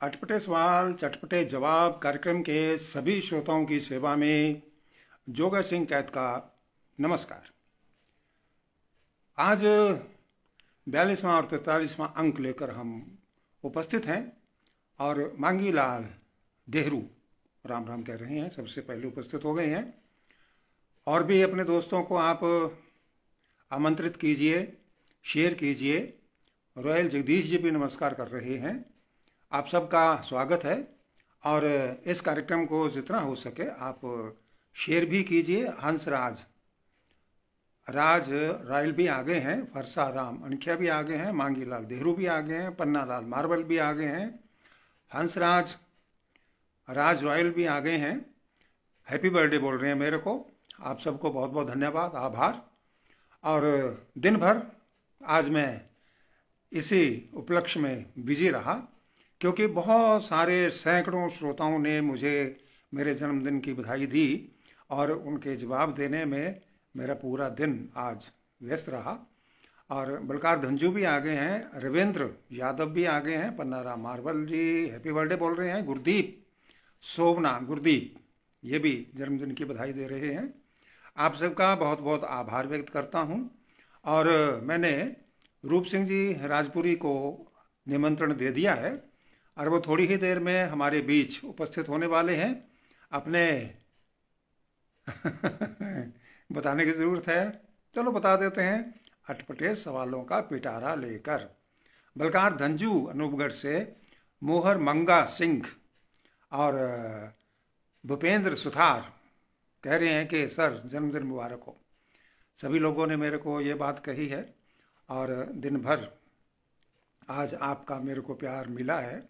अटपटे सवाल चटपटे जवाब कार्यक्रम के सभी श्रोताओं की सेवा में जोगा सिंह कैद का नमस्कार। आज 42वां और 43वां अंक लेकर हम उपस्थित हैं और मांगी लाल देहरू राम राम कह रहे हैं, सबसे पहले उपस्थित हो गए हैं। और भी अपने दोस्तों को आप आमंत्रित कीजिए, शेयर कीजिए। रॉयल जगदीश जी भी नमस्कार कर रहे हैं। आप सबका स्वागत है और इस कार्यक्रम को जितना हो सके आप शेयर भी कीजिए। हंसराज राज रायल भी आ गए हैं, फरसा राम अनखिया भी आ गए हैं, मांगी लाल देहरू भी आ गए हैं, पन्ना लाल मार्बल भी आ गए हैं, हंसराज राज रॉयल भी आ गए हैं। हैप्पी बर्थडे बोल रहे हैं मेरे को। आप सबको बहुत बहुत धन्यवाद, आभार। और दिन भर आज मैं इसी उपलक्ष्य में बिजी रहा क्योंकि बहुत सारे सैकड़ों श्रोताओं ने मुझे मेरे जन्मदिन की बधाई दी और उनके जवाब देने में मेरा पूरा दिन आज व्यस्त रहा। और बलकार धंजू भी आ गए हैं, रविंद्र यादव भी आ गए हैं, पन्ना राम मार्बल जी हैप्पी बर्थडे बोल रहे हैं, गुरदीप सोमना गुरदीप ये भी जन्मदिन की बधाई दे रहे हैं। आप सबका बहुत बहुत आभार व्यक्त करता हूं। और मैंने रूप सिंह जी राजपुरी को निमंत्रण दे दिया है और वो थोड़ी ही देर में हमारे बीच उपस्थित होने वाले हैं। अपने बताने की ज़रूरत है, चलो बता देते हैं। अटपटे सवालों का पिटारा लेकर बलकार धंजू अनूपगढ़ से, मोहर मंगा सिंह और भूपेंद्र सुथार कह रहे हैं कि सर जन्मदिन मुबारक हो। सभी लोगों ने मेरे को ये बात कही है और दिन भर आज आपका मेरे को प्यार मिला है,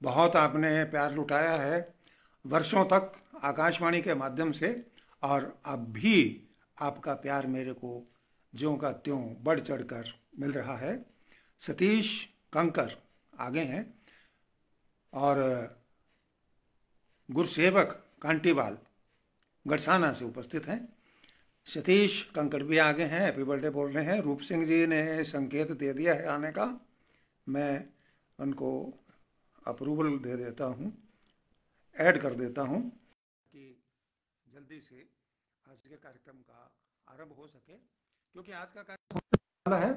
बहुत आपने प्यार लुटाया है वर्षों तक आकाशवाणी के माध्यम से। और अब भी आपका प्यार मेरे को ज्यों का त्यों बढ़ चढ़ कर मिल रहा है। सतीश कंकर आगे हैं और गुरसेवक कांटीवाल गड़साना से उपस्थित हैं। सतीश कंकर भी आगे हैं, हैप्पी बर्थडे बोल रहे हैं। रूप सिंह जी ने संकेत दे दिया है आने का, मैं उनको अप्रूवल दे देता हूँ, ऐड कर देता हूँ कि जल्दी से आज के कार्यक्रम का आरंभ हो सके, क्योंकि आज का कार्यक्रम होने वाला है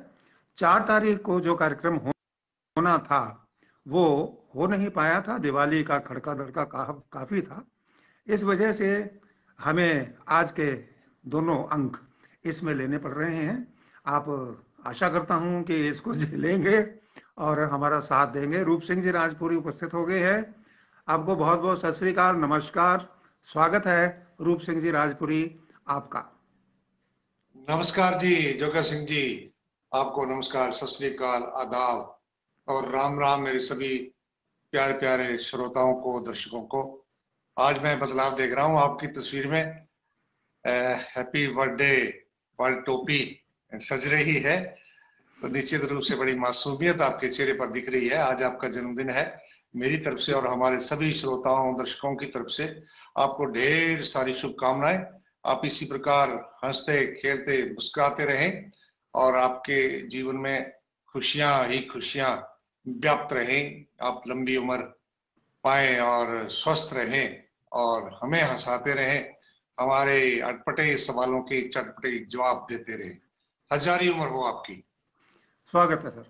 4 तारीख को। जो कार्यक्रम होना था वो हो नहीं पाया था, दिवाली का खड़का दड़का काफ़ी था। इस वजह से हमें आज के दोनों अंक इसमें लेने पड़ रहे हैं। आप आशा करता हूं कि इसको झेलेंगे और हमारा साथ देंगे। रूप सिंह जी राजपुरी उपस्थित हो गए हैं। आपको बहुत बहुत सत श्री अकाल, नमस्कार, स्वागत है रूप सिंह जी राजपुरी आपका। नमस्कार जी जोगा सिंह जी, आपको नमस्कार, सत श्री अकाल, आदाब और राम राम मेरे सभी प्यारे प्यारे श्रोताओं को, दर्शकों को। आज मैं बदलाव देख रहा हूं आपकी तस्वीर में। हैप्पी बर्थडे वाली टोपी सज रही है, तो निश्चित रूप से बड़ी मासूमियत आपके चेहरे पर दिख रही है। आज आपका जन्मदिन है। मेरी तरफ से और हमारे सभी श्रोताओं दर्शकों की तरफ से आपको ढेर सारी शुभकामनाएं। आप इसी प्रकार हंसते खेलते मुस्कुराते रहें और आपके जीवन में खुशियां ही खुशियां व्याप्त रहें। आप लंबी उम्र पाएं और स्वस्थ रहें और हमें हंसाते रहें, हमारे अटपटे सवालों के चटपटे जवाब देते रहें। हजारी उम्र हो आपकी। स्वागत है सर।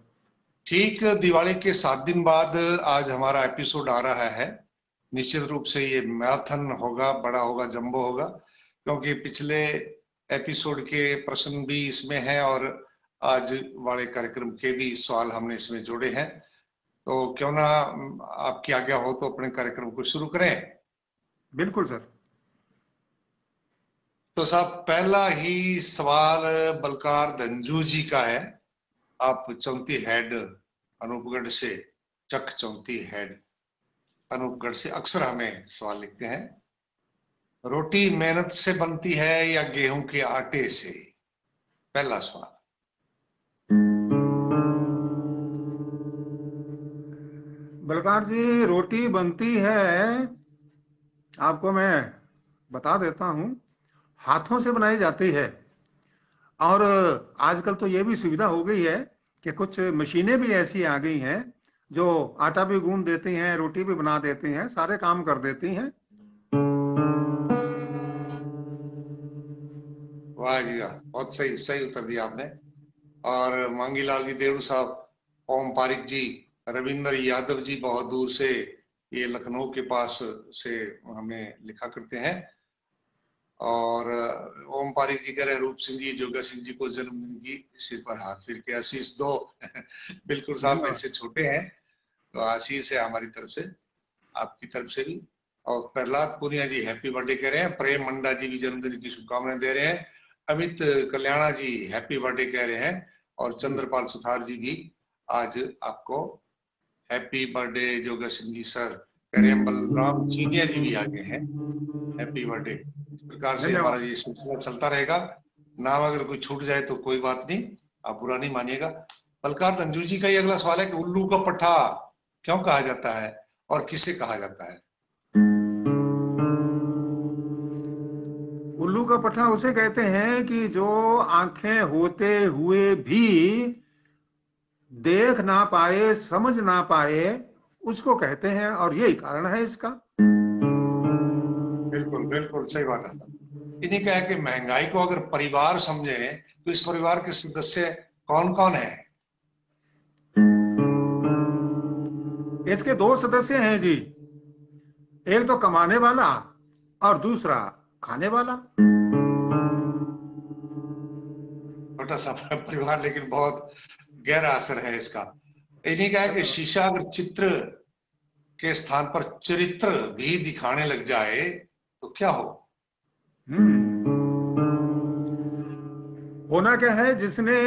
ठीक दिवाली के 7 दिन बाद आज हमारा एपिसोड आ रहा है। निश्चित रूप से ये मैराथन होगा, बड़ा होगा, जंबो होगा, क्योंकि पिछले एपिसोड के प्रश्न भी इसमें हैं और आज वाले कार्यक्रम के भी सवाल हमने इसमें जोड़े हैं। तो क्यों ना आपकी आज्ञा हो तो अपने कार्यक्रम को शुरू करें। बिल्कुल सर। तो साहब, पहला ही सवाल बलकार धंजू जी का है। आप चौंती हेड अनूपगढ़ से, चक चौंती हेड अनूपगढ़ से अक्सर हमें सवाल लिखते हैं। रोटी मेहनत से बनती है या गेहूं के आटे से? पहला सवाल। बलकार जी, रोटी बनती है, आपको मैं बता देता हूं, हाथों से बनाई जाती है। और आजकल तो ये भी सुविधा हो गई है कि कुछ मशीनें भी ऐसी आ गई हैं जो आटा भी गूंद देती हैं, रोटी भी बना देती हैं, सारे काम कर देती हैं। वाह जी वाह, बहुत सही सही उत्तर दिया आपने। और मांगीलाल जी देवड़ू साहब, ओम पारिक जी, रविंद्र यादव जी बहुत दूर से, ये लखनऊ के पास से हमें लिखा करते हैं। और ओम पारिक जी कह रहे हैं रूप सिंह जी, जोगा सिंह जी को जन्मदिन की सिर पर हाथ फिर के आशीष दो। बिल्कुल साहब, मेरे धन्यवाद। से छोटे हैं, तो आशीष है हमारी तरफ से, आपकी तरफ से भी। और प्रहलाद पुनिया जी हैप्पी बर्थडे कह रहे हैं। प्रेम मंडा जी भी जन्मदिन की शुभकामनाएं दे रहे हैं। अमित कल्याणा जी हैप्पी बर्थडे कह रहे हैं। और जी। चंद्रपाल सुथार जी भी आज आपको हैप्पी बर्थडे जोगा सिंह जी सर कह रहे हैं। बलराम चीनिया जी भी आगे हैं, हैप्पी बर्थडे। इस प्रकार से हमारा धन्यवाद। ये सिलसिला चलता रहेगा। नाम अगर कोई छूट जाए तो कोई बात नहीं, आप बुरा नहीं मानिएगा। बलकार तंजू जी का ये अगला सवाल है कि उल्लू का पट्टा क्यों कहा जाता है और किसे कहा जाता है? उल्लू का पठा उसे कहते हैं कि जो आंखें होते हुए भी देख ना पाए, समझ ना पाए, उसको कहते हैं, और यही कारण है इसका। बिल्कुल बिल्कुल सही बात है। इन्हीं का है कि महंगाई को अगर परिवार समझे तो इस परिवार के सदस्य कौन कौन है? इसके दो सदस्य हैं जी। एक तो कमाने वाला और दूसरा खाने वाला। छोटा सा परिवार लेकिन बहुत गहरा असर है इसका। इन्हीं का है कि धन्यवाद। शीशा अगर चित्र के स्थान पर चरित्र भी दिखाने लग जाए तो क्या हो? हम्म। होना क्या है, जिसने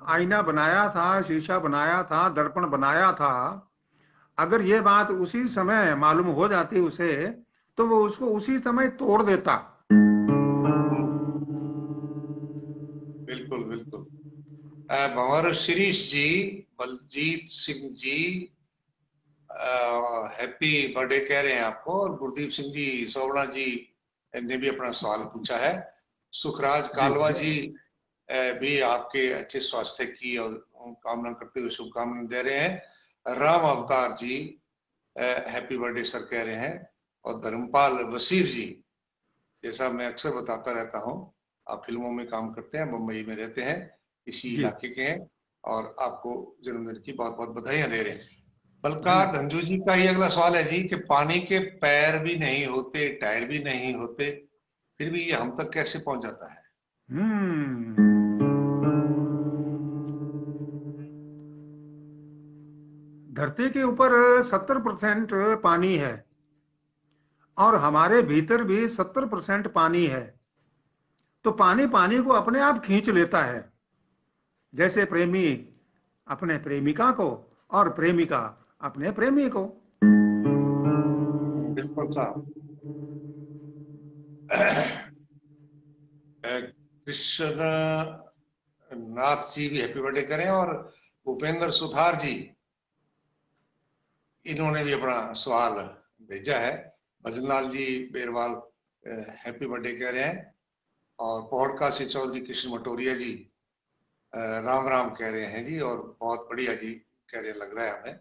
आईना बनाया था, शीशा बनाया था, दर्पण बनाया था, अगर ये बात उसी समय मालूम हो जाती उसे, तो वो उसको उसी समय तोड़ देता। हम्म, बिल्कुल बिल्कुल। भंवर शिरीष जी, बलजीत सिंह जी हैप्पी बर्थडे कह रहे हैं आपको। और गुरदीप सिंह जी सोवड़ा जी ने भी अपना सवाल पूछा है। सुखराज जी। कालवा जी भी आपके अच्छे स्वास्थ्य की और कामना करते हुए शुभकामनाएं दे रहे हैं। राम अवतार जी हैप्पी बर्थडे सर कह रहे हैं। और धर्मपाल वसीर जी, जैसा मैं अक्सर बताता रहता हूँ, आप फिल्मों में काम करते हैं, मुंबई में रहते हैं, इसी जी। इलाके के हैं, और आपको जन्मदिन की बहुत बहुत बधाइयां दे रहे हैं। बलकार धन्यवाद। धंजू जी का ये अगला सवाल है जी कि पानी के पैर भी नहीं होते, टायर भी नहीं होते, फिर भी ये हम तक कैसे पहुंच जाता है? हम्म। धरती के ऊपर 70% पानी है, और हमारे भीतर भी 70% पानी है। तो पानी पानी को अपने आप खींच लेता है, जैसे प्रेमी अपने प्रेमिका को और प्रेमिका अपने प्रेमी को। बिल्कुल साहब। कृष्ण नाथ जी भी हैप्पी बर्थडे करें। और भूपेंद्र सुथार जी, इन्होंने भी अपना सवाल भेजा है। भजनलाल जी बेरवाल हैप्पी बर्थडे कह रहे हैं। और पौड़का से चौधरी कृष्ण मटोरिया जी राम राम कह रहे हैं जी, और बहुत बढ़िया जी कह रहे लग रहा है हमें।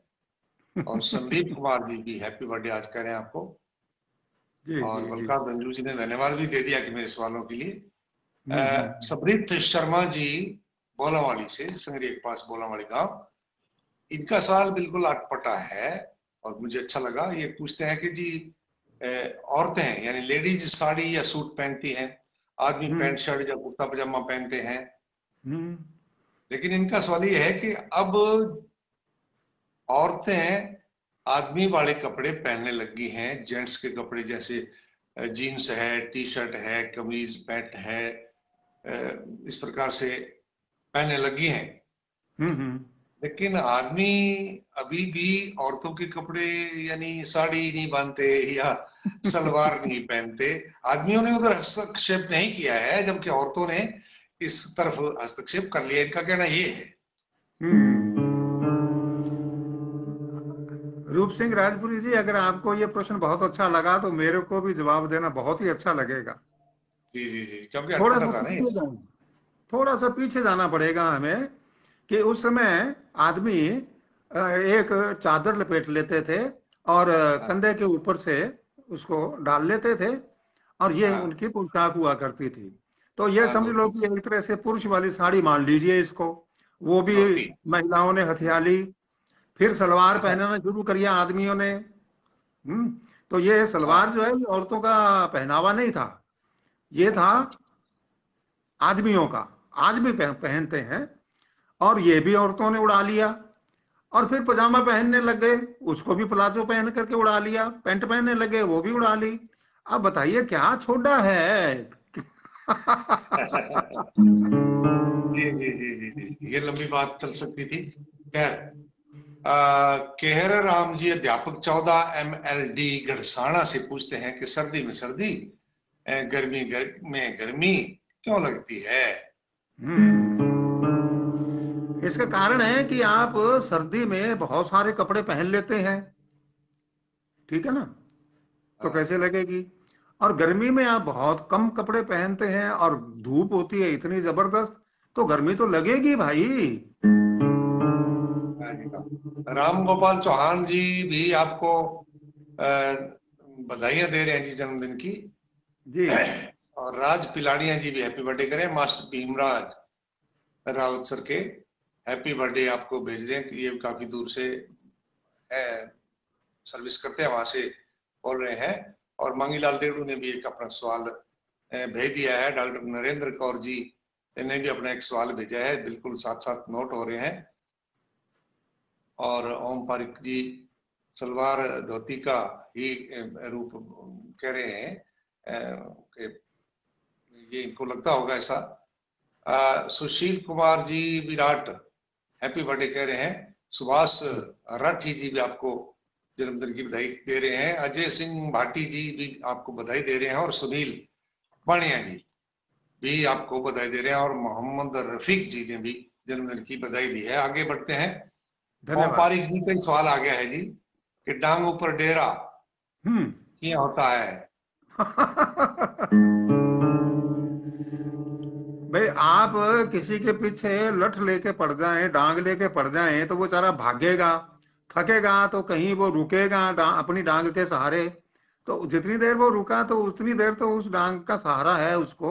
और संदीप कुमार जी भी हैप्पी बर्थडे आज कह रहे हैं आपको। जी और जी जी। बलकार धंजू जी ने धन्यवाद भी दे दिया कि मेरे सवालों के लिए। हम्म। समृद्ध शर्मा जी बोलावाली से, संगरिया के पास बोलावाली गांव, इनका सवाल बिल्कुल अटपटा है और मुझे अच्छा लगा। ये पूछते हैं कि जी औरतें यानी लेडीज साड़ी या सूट पहनती हैं, आदमी हम्म। पैंट शर्ट या कुर्ता पजामा पहनते हैं। हम्म। लेकिन इनका सवाल ये है कि अब औरतें आदमी वाले कपड़े पहनने लगी हैं, जेंट्स के कपड़े जैसे जीन्स है, टी शर्ट है, कमीज पैंट है, इस प्रकार से पहनने लगी हैं। हम्म। लेकिन आदमी अभी भी औरतों के कपड़े यानी साड़ी नहीं बांधते या सलवार नहीं पहनते। आदमियों ने उधर हस्तक्षेप नहीं किया है, जबकि औरतों ने इस तरफ हस्तक्षेप कर लिया। इनका कहना ये है। हम्म। रूप सिंह राजपुरी जी, अगर आपको ये प्रश्न बहुत अच्छा लगा तो मेरे को भी जवाब देना बहुत ही अच्छा लगेगा। जी जी जी, क्योंकि थोड़ा अटपटा सा था नहीं। पीछे जाना, थोड़ा सा पीछे जाना पड़ेगा हमें, कि उस समय आदमी एक चादर लपेट लेते थे और हाँ कंधे के ऊपर से उसको डाल लेते थे, और ये हाँ उनकी पोशाक हुआ करती थी। तो ये हाँ, समझ लो धोती। कि एक तरह से पुरुष वाली साड़ी मान लीजिए इसको, वो भी धोती। महिलाओं ने हथियाली। फिर सलवार हाँ पहनना शुरू किया आदमियों ने। तो ये हाँ। सलवार जो है ये औरतों का पहनावा नहीं था, ये था अच्छा अच्छा। आदमियों का। आज भी पहनते हैं, और ये भी औरतों ने उड़ा लिया। और फिर पजामा पहनने लग गए, उसको भी प्लाजो पहन करके उड़ा लिया। पैंट पहनने लगे, वो भी उड़ा ली। अब बताइए क्या छोड़ा है। जी जी जी जी जी, ये लंबी बात चल सकती थी। खैर, केहर राम जी अध्यापक 14 MLD गढ़साना से पूछते हैं कि सर्दी में सर्दी, में गर्मी क्यों लगती है? हम्म, इसका कारण है कि आप सर्दी में बहुत सारे कपड़े पहन लेते हैं, ठीक है ना, तो हाँ, कैसे लगेगी। और गर्मी में आप बहुत कम कपड़े पहनते हैं, और धूप होती है इतनी जबरदस्त, तो गर्मी तो लगेगी भाई। हाँ जी हाँ। राम गोपाल चौहान जी भी आपको अ, बधाइयां दे रहे हैं जी जन्मदिन की। जी। और राज पिलानिया जी भी हैप्पी बर्थडे करें, मास्टर भीमराज रावत सर के हैप्पी बर्थडे आपको भेज रहे हैं कि ये काफी दूर से सर्विस करते हैं, वहां से बोल रहे हैं। और मांगीलाल देवड़ू ने भी एक अपना सवाल भेज दिया है। डॉक्टर नरेंद्र कौर जी ने भी अपना एक सवाल भेजा है, बिल्कुल साथ साथ नोट हो रहे हैं। और ओम पारिक जी सलवार धोती का ही रूप कह रहे हैं कि ये इनको लगता होगा ऐसा। सुशील कुमार जी विराट हैप्पी बर्थडे कह रहे हैं। सुभाष राठी जी भी आपको जन्मदिन की बधाई दे रहे हैं। अजय सिंह भाटी जी भी आपको बधाई दे रहे हैं। और सुनील पानिया जी भी आपको बधाई दे रहे हैं। और मोहम्मद रफीक जी ने भी जन्मदिन की बधाई दी है। आगे बढ़ते हैं। ओम धन्यवाद। पारिक जी का एक सवाल आ गया है जी कि डांग ऊपर डेरा हम्म। क्या होता है? भाई आप किसी के पीछे लठ लेके पड़ जाएं, डांग लेके पड़ जाएं, तो वो बेचारा भागेगा, थकेगा तो कहीं वो रुकेगा अपनी डांग के सहारे। तो जितनी देर वो रुका तो उतनी देर तो उस डांग का सहारा है उसको,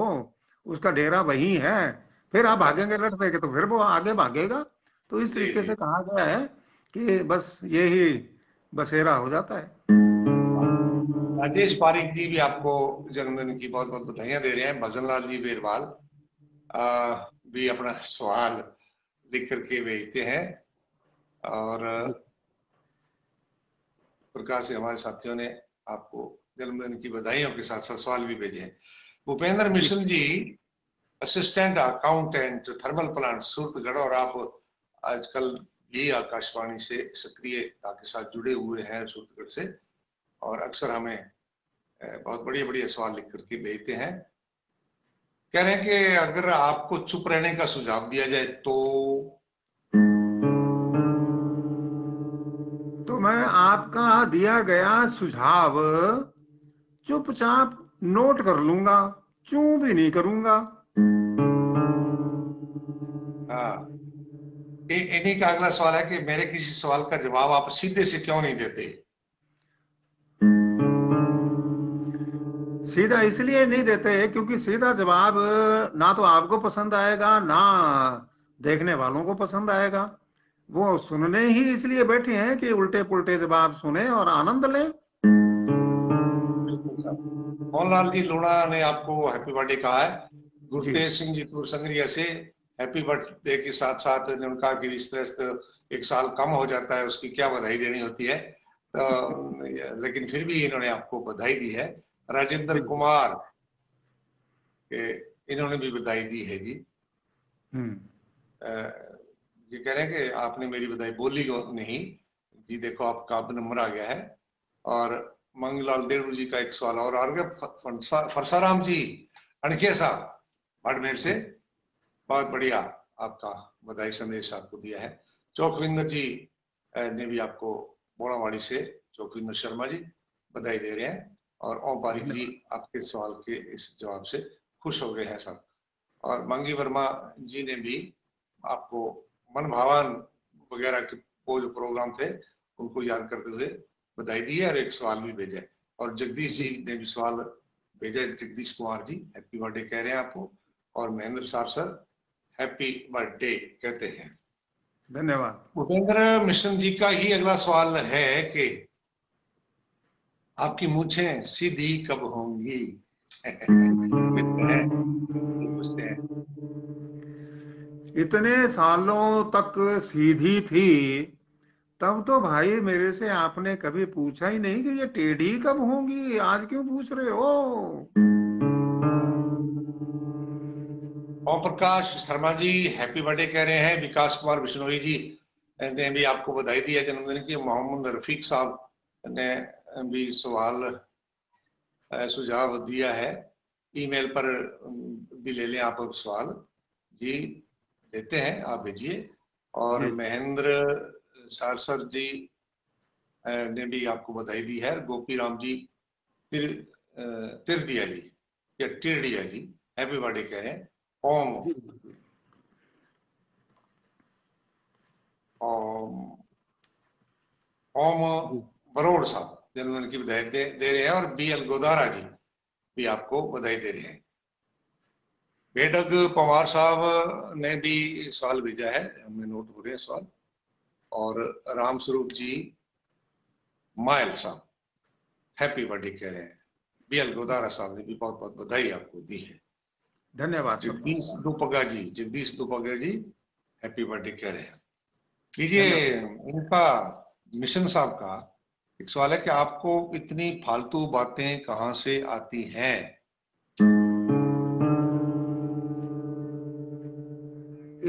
उसका डेरा वही है। फिर आप भागेंगे लठ लेके तो फिर वो आगे भागेगा। तो इस जी तरीके जी। से कहा गया है कि बस यही बसेरा हो जाता है। राजेश पारिक जी भी आपको जन्मदिन की बहुत बहुत बधाइयां दे रहे हैं। भजनलाल जी बेरवाल भी अपना सवाल लिख करके भेजते हैं। और प्रकार से हमारे साथियों ने आपको जन्मदिन की बधाइयों के साथ साथ सवाल भी भेजे हैं। Bhupendra ji. Mishra ji assistant accountant thermal plant Suratgarh, और आप आजकल भी आकाशवाणी से सक्रियता के साथ जुड़े हुए हैं सूरतगढ़ से। और अक्सर हमें बहुत बढ़िया बढ़िया सवाल लिख करके भेजते हैं। कह रहे हैं कि अगर आपको चुप रहने का सुझाव दिया जाए तो? तो मैं आपका दिया गया सुझाव चुपचाप नोट कर लूंगा, चू भी नहीं करूंगा। हाँ, इन्हीं का अगला सवाल है कि मेरे किसी सवाल का जवाब आप सीधे से क्यों नहीं देते? सीधा इसलिए नहीं देते क्योंकि सीधा जवाब ना तो आपको पसंद आएगा, ना देखने वालों को पसंद आएगा। वो सुनने ही इसलिए बैठे हैं कि उल्टे पुल्टे जवाब सुने और आनंद लें। बिल्कुल साहब। मोहनलाल जी लूणा ने आपको हैप्पी बर्थडे कहा है। जी। गुरतेज सिंह जी टूर संग्रिया से हैप्पी बर्थडे के साथ साथ ने उनका कि इस तरह से एक साल कम हो जाता है, उसकी क्या बधाई देनी होती है। तो लेकिन फिर भी इन्होंने आपको बधाई दी है। राजेंद्र बिल्कुल। कुमार के इन्होंने भी बधाई दी है जी। हम्म। ये कह रहे हैं कि आपने मेरी बधाई बोली को नहीं जी, देखो आपका अब नंबर आ गया है। और मंगलाल देवड़ू जी का एक सवाल और आ गया। फरसाराम जी अणखिया साहब बाड़मेर से, जी। बहुत बढ़िया आपका बधाई संदेश आपको दिया है। चौकविंदर जी ने भी आपको बोड़ावाड़ी से चौकविंदर शर्मा जी बधाई दे रहे हैं। और ओम पारिक जी धन्यवाद। आपके सवाल के इस जवाब से खुश हो गए हैं साहब। और मांगी वर्मा जी ने भी आपको मन भावन वगैरह की वो जो प्रोग्राम थे उनको याद करते हुए बधाई दी है और एक सवाल भी भेजा है। और जगदीश जी ने भी सवाल भेजा है, जगदीश कुमार जी हैप्पी बर्थडे कह रहे हैं आपको, और महेंद्र साहब सर हैप्पी बर्थडे कहते हैं। धन्यवाद। भूपेंद्र मिश्रण जी का ही अगला सवाल है कि आपकी मूछें सीधी कब होंगी? मित्र है, पूछते हैं। इतने सालों तक सीधी थी, तब तो भाई मेरे से आपने कभी पूछा ही नहीं कि ये टेढ़ी कब होंगी, आज क्यों पूछ रहे हो? ओम प्रकाश शर्मा जी हैप्पी बर्थडे कह रहे हैं। विकास कुमार बिश्नोई जी ने भी आपको बधाई दी है जन्मदिन की। मोहम्मद रफीक साहब ने भी सवाल सुझाव दिया है, ईमेल पर भी ले लें आप सवाल जी, देते हैं, आप भेजिए। और महेंद्र सारसर जी ने भी आपको बधाई दी है। गोपी राम जी तिरदिया जी या टिरडिया जी हैप्पी बर्थडे कह रहे हैं। ओम ओम बरोड़ साहब जन्मदिन की बधाई दे रहे हैं। और BL गोदारा जी भी आपको बधाई दे रहे हैं। बेडग पवार साहब ने भी सवाल भेजा है, हमें नोट हो रहे हैं सवाल। और राम स्वरूप जी मायल साहब हैप्पी बर्थडे कह रहे हैं। BL गोदारा साहब ने भी बहुत बहुत बधाई आपको दी है। धन्यवाद। जगदीश दुपगा जी हैप्पी बर्थडे कह रहे हैं। लीजिए, इनका मिशन साहब का एक सवाल है कि आपको इतनी फालतू बातें कहां से आती हैं?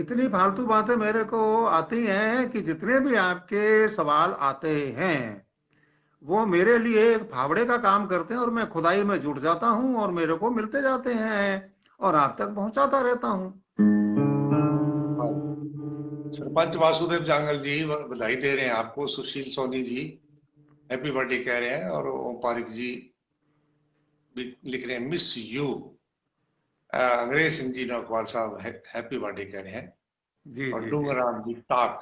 इतनी फालतू बातें मेरे को आती हैं कि जितने भी आपके सवाल आते हैं वो मेरे लिए एक फावड़े का काम करते हैं, और मैं खुदाई में जुट जाता हूं और मेरे को मिलते जाते हैं और आप तक पहुंचाता रहता हूं। सरपंच वासुदेव जांगल जी बधाई दे रहे हैं आपको। सुशील सोनी जी हैप्पी बर्थडे कह रहे हैं। और ओम पारिक जी भी लिख रहे हैं मिस यू। अंग्रेज सिंह जी नौकवाल साहब हैप्पी बर्थडे कह रहे हैं। जी और जी जी। डूंगराम जी टाक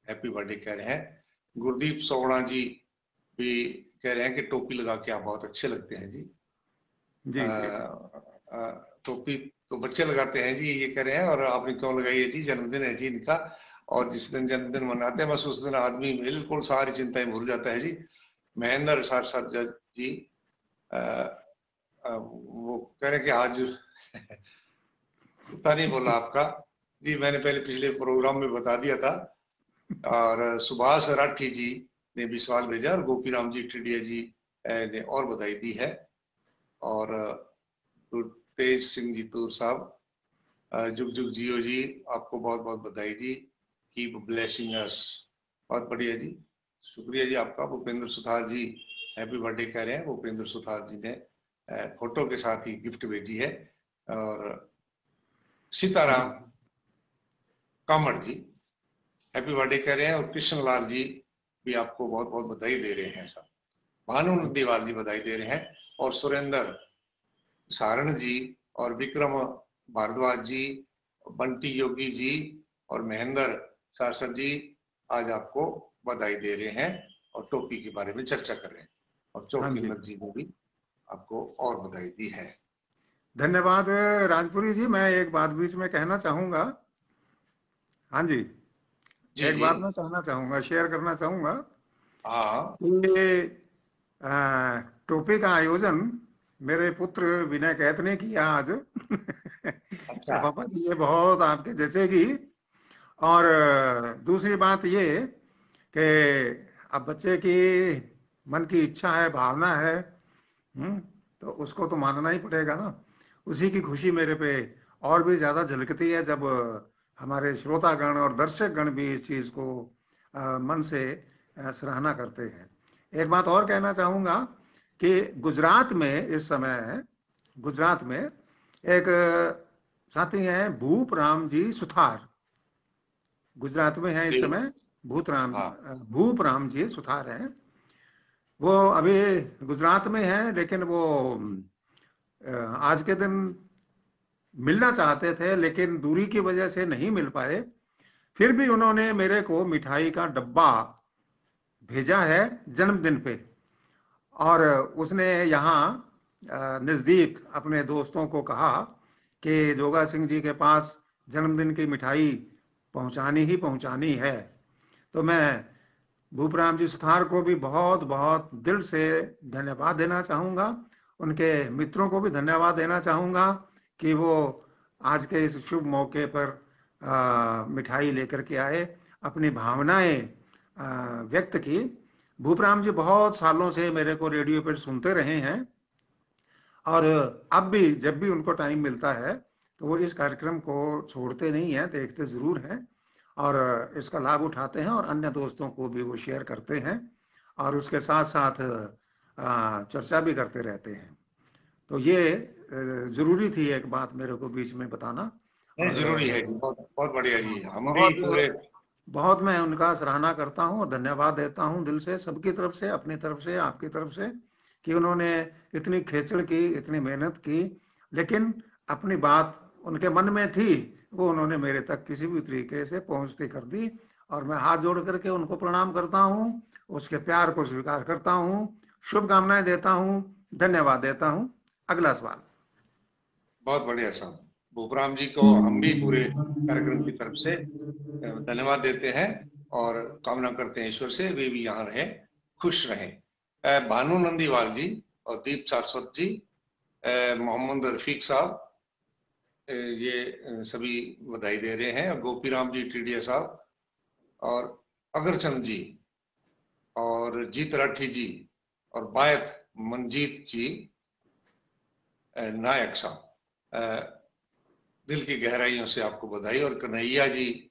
हैप्पी बर्थडे कह रहे हैं। गुरदीप सोगड़ा जी भी कह रहे हैं कि टोपी लगा के आप बहुत अच्छे लगते हैं जी। जी जी जी। टोपी तो बच्चे लगाते हैं जी, ये कह रहे हैं। और आपने क्यों लगाई है जी? जन्मदिन है जी इनका, और जिस दिन जन्मदिन मनाते हैं बस उस दिन आदमी बिल्कुल सारी चिंताएं भूल जाता है जी। महेंद्र सारसाद जी वो कह रहे हैं कि आज पता नहीं बोला आपका जी, मैंने पहले पिछले प्रोग्राम में बता दिया था। और सुभाष राठी जी ने भी सवाल भेजा, और गोपीराम जी टिडिया जी ने और बधाई दी है। और तेज सिंह जी तूर साहब जुग जुग जियो जी आपको बहुत बहुत बधाई दी। कीप ब्लेसिंग अस, बहुत बढ़िया जी, शुक्रिया जी आपका। भूपेंद्र सुथार जी हैप्पी बर्थडे कह रहे हैं। भूपेंद्र सुथार जी ने फोटो के साथ ही गिफ्ट भेजी है। और सीताराम कामड़ जी हैप्पी बर्थडे कह रहे हैं। और कृष्ण लाल जी भी आपको बहुत बहुत बधाई दे रहे हैं साहब। भानु नंदीवाल जी बधाई दे रहे हैं। और सुरेंद्र सारण जी और विक्रम भारद्वाज जी, बंटी योगी जी और महेंद्र सारसर जी आज आपको बधाई दे रहे हैं और टोपी के बारे में चर्चा कर रहे हैं। और चौकींदर जी ने भी आपको और बधाई दी है। धन्यवाद राजपुरी जी। मैं एक बात बीच में कहना चाहूंगा। हाँ जी, जी एक जी। बात मैं कहना चाहूंगा, शेयर करना चाहूंगा। हाँ ये टोपी का आयोजन मेरे पुत्र विनय कैत ने किया आज। कि अच्छा। पापा जी ये बहुत आपके जैसे की। और दूसरी बात ये कि अब बच्चे की मन की इच्छा है, भावना है, तो उसको तो मानना ही पड़ेगा ना। उसी की खुशी मेरे पे और भी ज्यादा झलकती है जब हमारे श्रोतागण और दर्शकगण भी इस चीज को मन से सराहना करते हैं। एक बात और कहना चाहूंगा कि गुजरात में इस समय, गुजरात में एक साथी हैं भूप राम जी सुथार, गुजरात में है इस जी। समय। हाँ। भूप राम जी सुथार हैं। वो अभी गुजरात में है, लेकिन वो आज के दिन मिलना चाहते थे लेकिन दूरी की वजह से नहीं मिल पाए। फिर भी उन्होंने मेरे को मिठाई का डब्बा भेजा है जन्मदिन पे। और उसने यहाँ नज़दीक अपने दोस्तों को कहा कि जोगा सिंह जी के पास जन्मदिन की मिठाई पहुंचानी ही पहुंचानी है। तो मैं भूपराम जी सुथार को भी बहुत बहुत दिल से धन्यवाद देना चाहूँगा। उनके मित्रों को भी धन्यवाद देना चाहूँगा कि वो आज के इस शुभ मौके पर मिठाई लेकर के आए, अपनी भावनाएं व्यक्त की। भूपराम जी बहुत सालों से मेरे को रेडियो पर सुनते रहे हैं, और अब भी जब भी उनको टाइम मिलता है तो वो इस कार्यक्रम को छोड़ते नहीं हैं, देखते ज़रूर हैं और इसका लाभ उठाते हैं, और अन्य दोस्तों को भी वो शेयर करते हैं और उसके साथ साथ चर्चा भी करते रहते हैं। तो ये ज़रूरी थी एक बात मेरे को बीच में बताना। नहीं, और जरूरी है जी, बहुत बहुत बढ़िया जी। हम भी बहुत पूरे बहुत मैं उनका सराहना करता हूँ और धन्यवाद देता हूँ दिल से, सबकी तरफ से, अपनी तरफ से, आपकी तरफ से, कि उन्होंने इतनी खेचड़ की, इतनी मेहनत की, लेकिन अपनी बात उनके मन में थी, वो उन्होंने मेरे तक किसी भी तरीके से पहुंचती कर दी। और मैं हाथ जोड़ करके उनको प्रणाम करता हूँ, उसके प्यार को स्वीकार करता हूँ, शुभकामनाएं देता हूँ, धन्यवाद देता हूँ। अगला सवाल। बहुत बढ़िया साहब। भूपराम जी को हम भी पूरे कार्यक्रम की तरफ से धन्यवाद देते हैं और कामना करते हैं ईश्वर से वे भी यहाँ रहे, खुश रहें। भानु नंदीवाल जी और दीप सारस्वत जी, मोहम्मद रफीक साहब, ये सभी बधाई दे रहे हैं। गोपीराम जी टीडिया साहब और अगरचंद जी और जीत राठी जी और बायत मंजीत जी नायक साहब, दिल की गहराइयों से आपको बधाई। और कन्हैया जी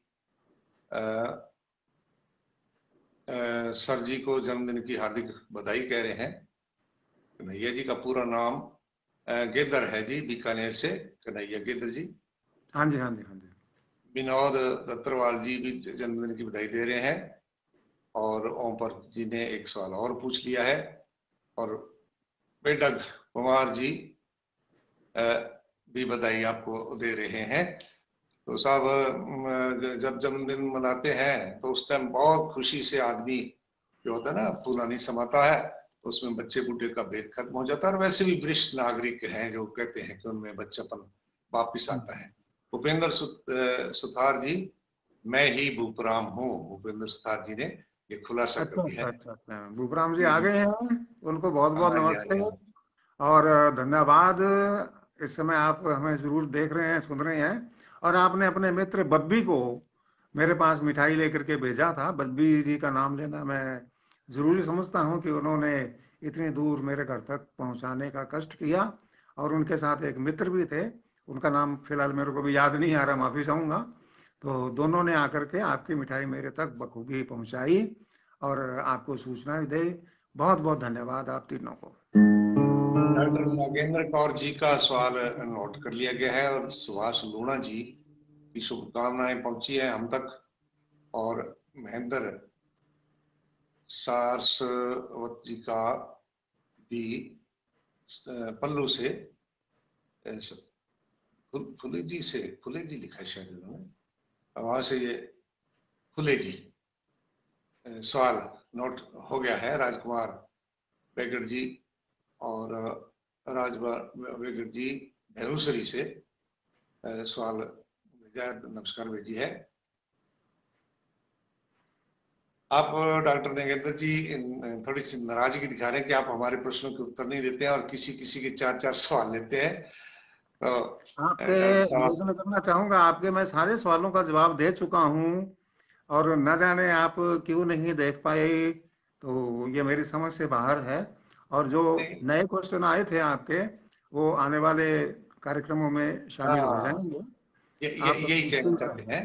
सर जी को जन्मदिन की हार्दिक बधाई कह रहे हैं। कन्हैया जी का पूरा नाम गेदर है जी, बीकानेर से कन्हैया गेदर जी। हाँ जी, हाँ जी, हाँ जी। विनोद दत्तरवाल जी भी जन्मदिन की बधाई दे रहे हैं। और ओम पर जी ने एक सवाल और पूछ लिया है। और बेडग कुमार जी भी बधाई आपको दे रहे हैं। तो साहब, जब जन्मदिन मनाते हैं तो उस टाइम बहुत खुशी से आदमी जो होता है ना, फूला नहीं समाता है, उसमें बच्चे बूढ़े का भेद खत्म हो जाता है। और वैसे भी वरिष्ठ नागरिक हैं जो कहते हैं कि उनमें बच्चापन वापिस आता है। भूपेंद्र सुथार जी, मैं ही भूपराम हूँ, भूपेंद्र सुथार जी ने ये खुलासा कर अच्छा दिया अच्छा है। अच्छा अच्छा, भूपराम जी जी आ जी। गए हैं, उनको बहुत बहुत हाँ जी, हाँ जी, नमस्ते हाँ। और धन्यवाद। इस समय आप हमें जरूर देख रहे हैं, सुन रहे हैं, और आपने अपने मित्र बब्बी को मेरे पास मिठाई लेकर के भेजा था। बब्बी जी का नाम लेना मैं जरूरी समझता हूँ कि उन्होंने इतनी दूर मेरे घर तक पहुंचाने का कष्ट किया। और उनके साथ एक मित्र भी थे, उनका नाम फिलहाल मेरे को भी याद नहीं आ रहा, माफी चाहूंगा। तो दोनों ने आकर के आपकी मिठाई मेरे तक बखूबी पहुंचाई और आपको सूचना भी दी। बहुत बहुत धन्यवाद आप तीनों को। डॉक्टर नागेंद्र कौर जी का सवाल नोट कर लिया गया है और सुभाष लूणा जी की शुभकामनाएं पहुंची है हम तक। और महेंद्र सारस्वत जी का भी पल्लू से, फुले जी से, फुले जी लिखा है शायद इन्होंने, वहां से ये फुले जी सवाल नोट हो गया है। राजकुमार बेगड़ जी और बेगड़ जी भैरूसरी से सवाल भेजा, नमस्कार भेजी है। आप डॉक्टर नागेंद्र जी थोड़ी सी नाराजगी दिखा रहे हैं कि आप हमारे प्रश्नों के उत्तर नहीं देते हैं और किसी किसी के चार चार सवाल लेते हैं। तो आपके डॉक्टर साहब, निवेदन करना चाहूंगा, आपके मैं सारे सवालों का जवाब दे चुका हूँ, और न जाने आप क्यों नहीं देख पाए, तो ये मेरी समझ से बाहर है। और जो नहीं, नए क्वेश्चन आए थे आपके, वो आने वाले कार्यक्रमों में शामिल हो हाँ, जाएंगे। आप यही पूछते कहना ही चाहते रहें।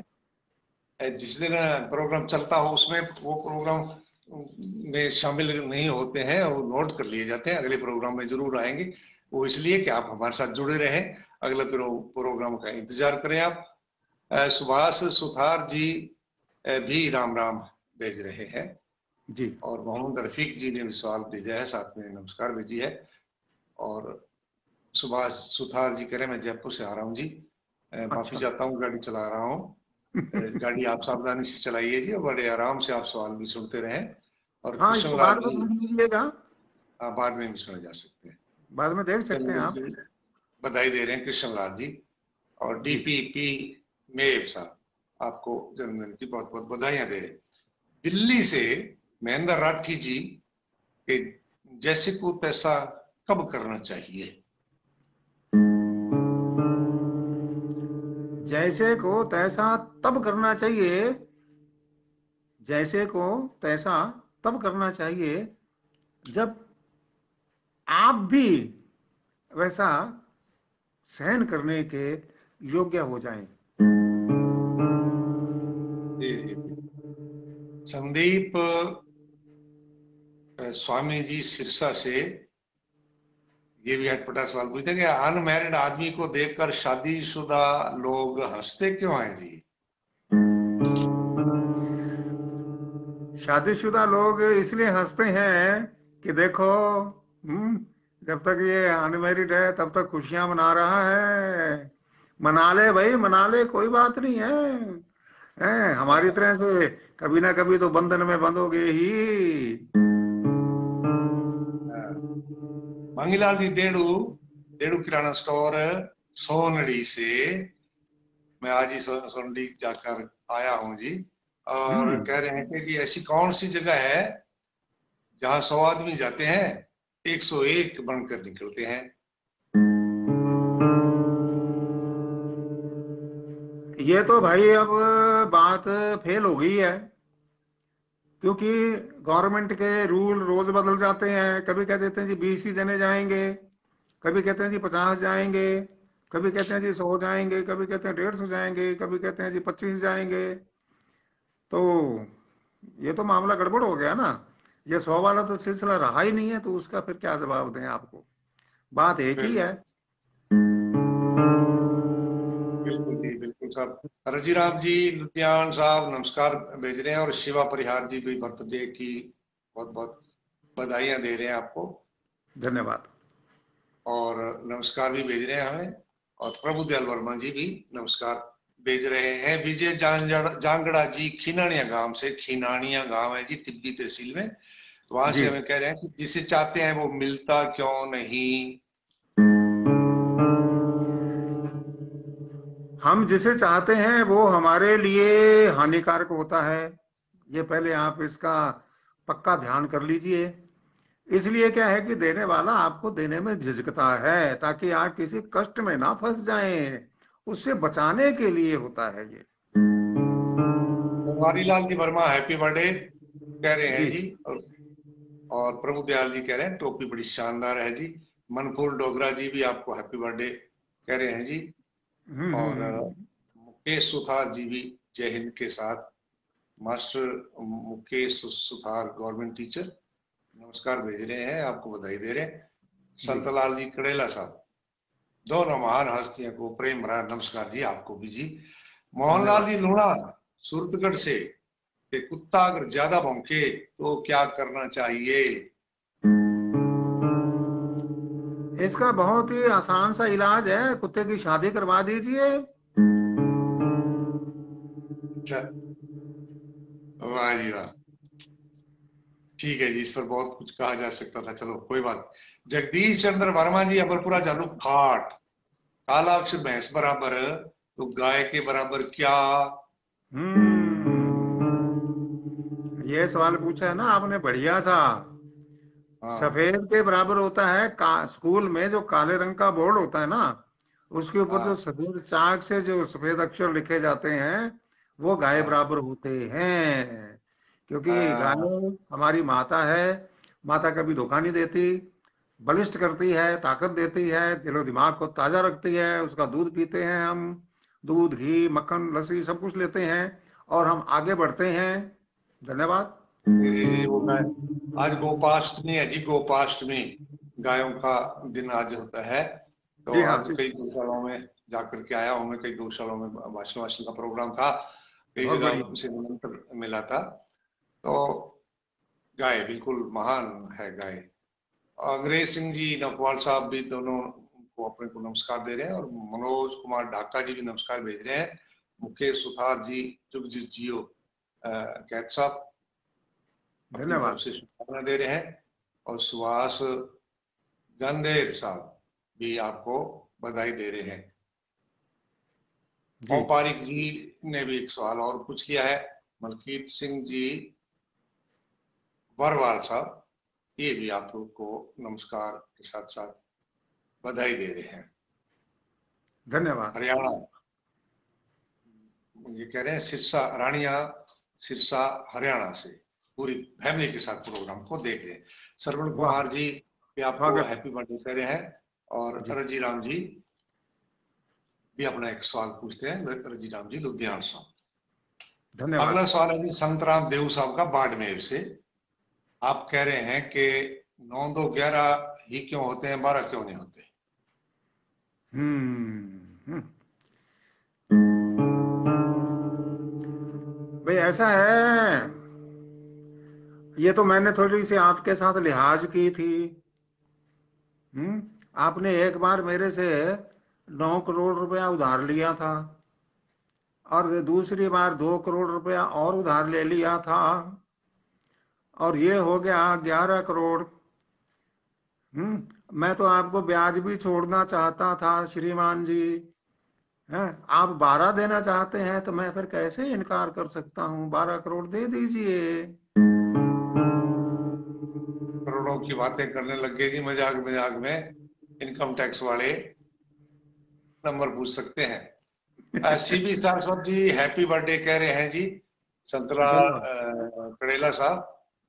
हैं। जिस दिन प्रोग्राम चलता हो उसमें वो प्रोग्राम में शामिल नहीं होते हैं, वो नोट कर लिए जाते हैं, अगले प्रोग्राम में जरूर आएंगे। वो इसलिए कि आप हमारे साथ जुड़े रहें, अगले प्रोग्राम का इंतजार करें आप। सुभाष सुथार जी भी राम राम भेज रहे हैं। जी। और मोहम्मद रफीक जी ने भी सवाल भेजा है, साथ में नमस्कार भेजी है। और सुभाष सुथार जी कह रहे हैं मैं जयपुर से आ रहा हूँ जी, माफी अच्छा। चाहता हूँ, गाड़ी चला रहा हूँ। गाड़ी आप सावधानी से चलाइए जी, और बड़े आराम से आप सवाल भी सुनते रहें। और हाँ, इसको कृष्णलाल बाद में जी, देख लीजिएगा, बाद में भी सुने जा सकते हैं। बाद में देख सकते हैं जन्मदिन आप। की बधाई दे रहे हैं कृष्णलाल जी। और जी। डीपीपी मेव साहब, आपको जन्मदिन की बहुत बहुत बधाइयां दे रहे हैं। दिल्ली से महेंद्र राठी जी के जैसे को तैसा कब करना चाहिए? जैसे को तैसा तब करना चाहिए, जैसे को तैसा तब करना चाहिए जब आप भी वैसा सहन करने के योग्य हो जाएं। जी जी जी। संदीप स्वामी जी सिरसा से ये भी हटपटा सवाल पूछते हैं कि अनमैरिड आदमी को देखकर शादीशुदा लोग हंसते क्यों हैं जी? शादीशुदा लोग इसलिए हंसते हैं कि देखो, जब तक ये अनमेरिड है तब तक खुशियां मना रहा है। मना ले भाई, मना ले, कोई बात नहीं है हमारी तरह से कभी ना कभी तो बंधन में बंधोगे ही। मंगीलाल जी देड़ू, देड़ू किराना स्टोर सोनड़ी से, मैं आज ही सोनड़ी जाकर आया हूँ जी। और हम्म कह रहे हैं कि जी ऐसी कौन सी जगह है जहाँ 100 आदमी जाते हैं 101 बनकर निकलते हैं? ये तो भाई अब बात फेल हो गई है, क्योंकि गवर्नमेंट के रूल रोज बदल जाते हैं। कभी कह देते हैं जी 20 ही जने जाएंगे, कभी कहते हैं जी 50 जाएंगे, कभी कहते हैं जी 100 जाएंगे, कभी कहते हैं 150 जाएंगे, कभी कहते हैं जी 25 जाएंगे। तो ये तो मामला गड़बड़ हो गया ना। ये 100 वाला तो सिलसिला रहा ही नहीं है, तो उसका फिर क्या जवाब दें आपको। बात एक ही है। बिल्कुल बिल्कुल जी, बिल्कुल साहब। रजीराम जी लुधियान साहब नमस्कार भेज रहे हैं, और शिवा परिहार जी भी बर्थडे की बहुत बहुत बधाइयां दे रहे हैं आपको, धन्यवाद। और नमस्कार भी भेज रहे हैं हमें। और प्रभुदयाल वर्मा जी भी नमस्कार भेज रहे हैं। विजय जांगड़ा जी खीनानिया गांव से, खीनानिया गांव है जी टिब्बी तहसील में, वहां जी। से हमें कह रहे हैं कि जिसे चाहते हैं वो मिलता क्यों नहीं? हम जिसे चाहते हैं वो हमारे लिए हानिकारक होता है, ये पहले आप इसका पक्का ध्यान कर लीजिए। इसलिए क्या है कि देने वाला आपको देने में झिझकता है, ताकि आप किसी कष्ट में ना फंस जाएं, उससे बचाने के लिए होता है ये। बनवारी लाल जी वर्मा हैप्पी बर्थडे कह रहे हैं जी। जी। और प्रभु दयाल जी कह रहे हैं टोपी बड़ी शानदार है जी। मनफूल डोगरा जी भी आपको हैप्पी बर्थडे कह रहे हैं जी। और हम्म। मुकेश सुथार जी भी जय हिंद के साथ, master Mukesh Suthar government teacher नमस्कार भेज रहे हैं, आपको बधाई दे रहे हैं। जी। संतलाल जी कड़ेला साहब, दोनों महान हस्तियों को प्रेम भरा नमस्कार जी, आपको भी जी। मोहनलाल धन्यवाद। जी लूणा सूरतगढ़ से, कि कुत्ता अगर ज्यादा भौंके तो क्या करना चाहिए? इसका बहुत ही आसान सा इलाज है, कुत्ते की शादी करवा दीजिए। अच्छा, वाह जी वाह, ठीक है जी, इस पर बहुत कुछ कहा जा सकता था, चलो कोई बात। जगदीश चंद्र वर्मा जी अबरपुरा जालू खाट, कालाक्ष भैंस बराबर तो गाय के बराबर क्या? ये सवाल पूछा है ना आपने, बढ़िया सा। हाँ सफेद के बराबर होता है स्कूल में जो काले रंग का बोर्ड होता है ना, उसके ऊपर जो हाँ सफेद चाक से जो सफेद अक्षर लिखे जाते हैं, वो गाय हाँ बराबर होते हैं। क्योंकि हाँ गाय हमारी माता है। माता कभी धोखा नहीं देती, बलिष्ठ करती है, ताकत देती है, दिलो दिमाग को ताजा रखती है। उसका दूध पीते हैं हम, दूध घी मक्खन लस्सी सब कुछ लेते हैं, और हम आगे बढ़ते हैं। धन्यवाद। ये वो गाय, आज गोपाष्टमी है जी, गोपाष्टमी, गायों का दिन आज होता है। तो जी हाँ आज जी। कई गौशालाओं में जाकर के आया हूँ मैं, कई गौशालाओं में भाषण वाषण का प्रोग्राम था, कई बहुत जगह बढ़िया। से निमंत्रण मिला था। तो गाय बिल्कुल महान है गाय। अंग्रेज सिंह जी नकवाल साहब भी दोनों को अपने को नमस्कार दे रहे हैं, और मनोज कुमार ढाका जी भी नमस्कार भेज रहे हैं। मुकेश सुथार जी, जुगजीत जियो कैद साहब अपनी तरफ धन्यवाद। से शुभकामना दे रहे हैं, और सुहास गंधेर साहब भी आपको बधाई दे रहे हैं। जी। ओम पारिक जी ने भी एक सवाल और पूछ लिया है। मलकीत सिंह जी बरवाल साहब, ये भी आप लोग को नमस्कार के साथ साथ बधाई दे रहे हैं। धन्यवाद। हरियाणा, ये कह रहे हैं सिरसा, रानिया सिरसा हरियाणा से पूरी फैमिली के साथ प्रोग्राम को देख रहे हैं। श्रवण वाह, कुमार जी भी आपको स्वागत। हैप्पी बर्थडे कह रहे हैं, और जी। रजी राम जी भी अपना एक सवाल पूछते हैं। रजी राम जी लुधियाना से। धन्यवाद। अगला सवाल है जी संतराम देव साहब का बाड़मेर से। आप कह रहे हैं कि 9 2 11 ही क्यों होते हैं, 12 क्यों नहीं होते? भाई ऐसा है, ये तो मैंने थोड़ी सी आपके साथ लिहाज की थी। आपने एक बार मेरे से 9 करोड़ रुपया उधार लिया था, और दूसरी बार 2 करोड़ रुपया और उधार ले लिया था, और ये हो गया 11 करोड़। मैं तो आपको ब्याज भी छोड़ना चाहता था श्रीमान जी। हैं, आप 12 देना चाहते हैं तो मैं फिर कैसे इनकार कर सकता हूँ? 12 करोड़ दे दीजिए। करोड़ों की बातें करने लग गए जी, मजाक मजाक में इनकम टैक्स वाले नंबर पूछ सकते हैं। सीबी सारस्वत जी हैप्पी बर्थडे कह रहे हैं जी। संतरा धन्यवाद। कड़ेला साहब,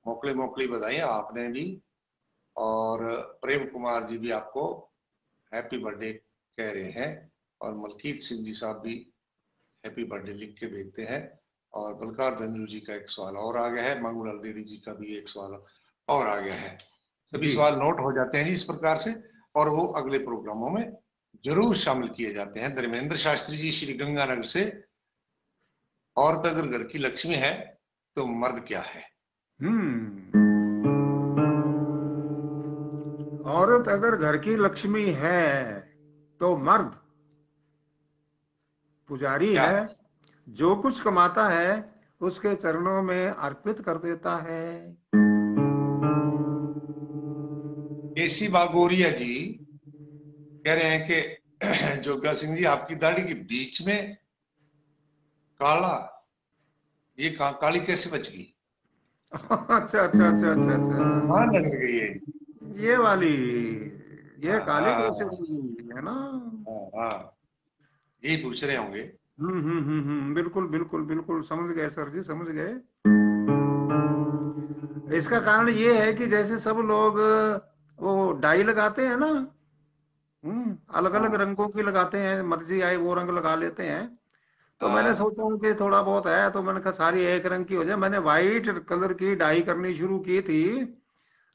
मोकली मोकली बधाई आपने भी। और प्रेम कुमार जी भी आपको हैप्पी बर्थडे कह रहे हैं, और मलकीत सिंह जी साहब भी हैप्पी बर्थडे लिख के देते हैं। और बलकार धंजू जी का एक सवाल और आ गया है, मंगूलाल देवी जी का भी एक सवाल और आ गया है। सभी जी। सवाल नोट हो जाते हैं जी इस प्रकार से, और वो अगले प्रोग्रामों में जरूर शामिल किए जाते हैं। धर्मेंद्र शास्त्री जी श्री गंगानगर से, औरत अगर घर की लक्ष्मी है तो मर्द क्या है? हम्म औरत अगर घर की लक्ष्मी है तो मर्द पुजारी क्या है, है? जो कुछ कमाता है उसके चरणों में अर्पित कर देता है। केसी बागोरिया जी कह रहे हैं कि जोगा सिंह जी आपकी दाढ़ी के बीच में काला, ये काली कैसे बच गई? अच्छा अच्छा अच्छा अच्छा हाँ अच्छा। लग गई है। ये वाली, ये हाँ काली कैसे हाँ होगी, है ना? हाँ हाँ, यही पूछ रहे होंगे। बिल्कुल बिल्कुल बिल्कुल, समझ गए सर जी, समझ गए। इसका कारण ये है कि जैसे सब लोग वो डाई लगाते हैं ना, अलग अलग हाँ रंगों की लगाते हैं, मर्जी आए वो रंग लगा लेते हैं। तो मैंने हाँ, सोचा कि थोड़ा बहुत है, तो मैंने कहा सारी एक रंग की हो जाए। मैंने व्हाइट कलर की डाई करनी शुरू की थी,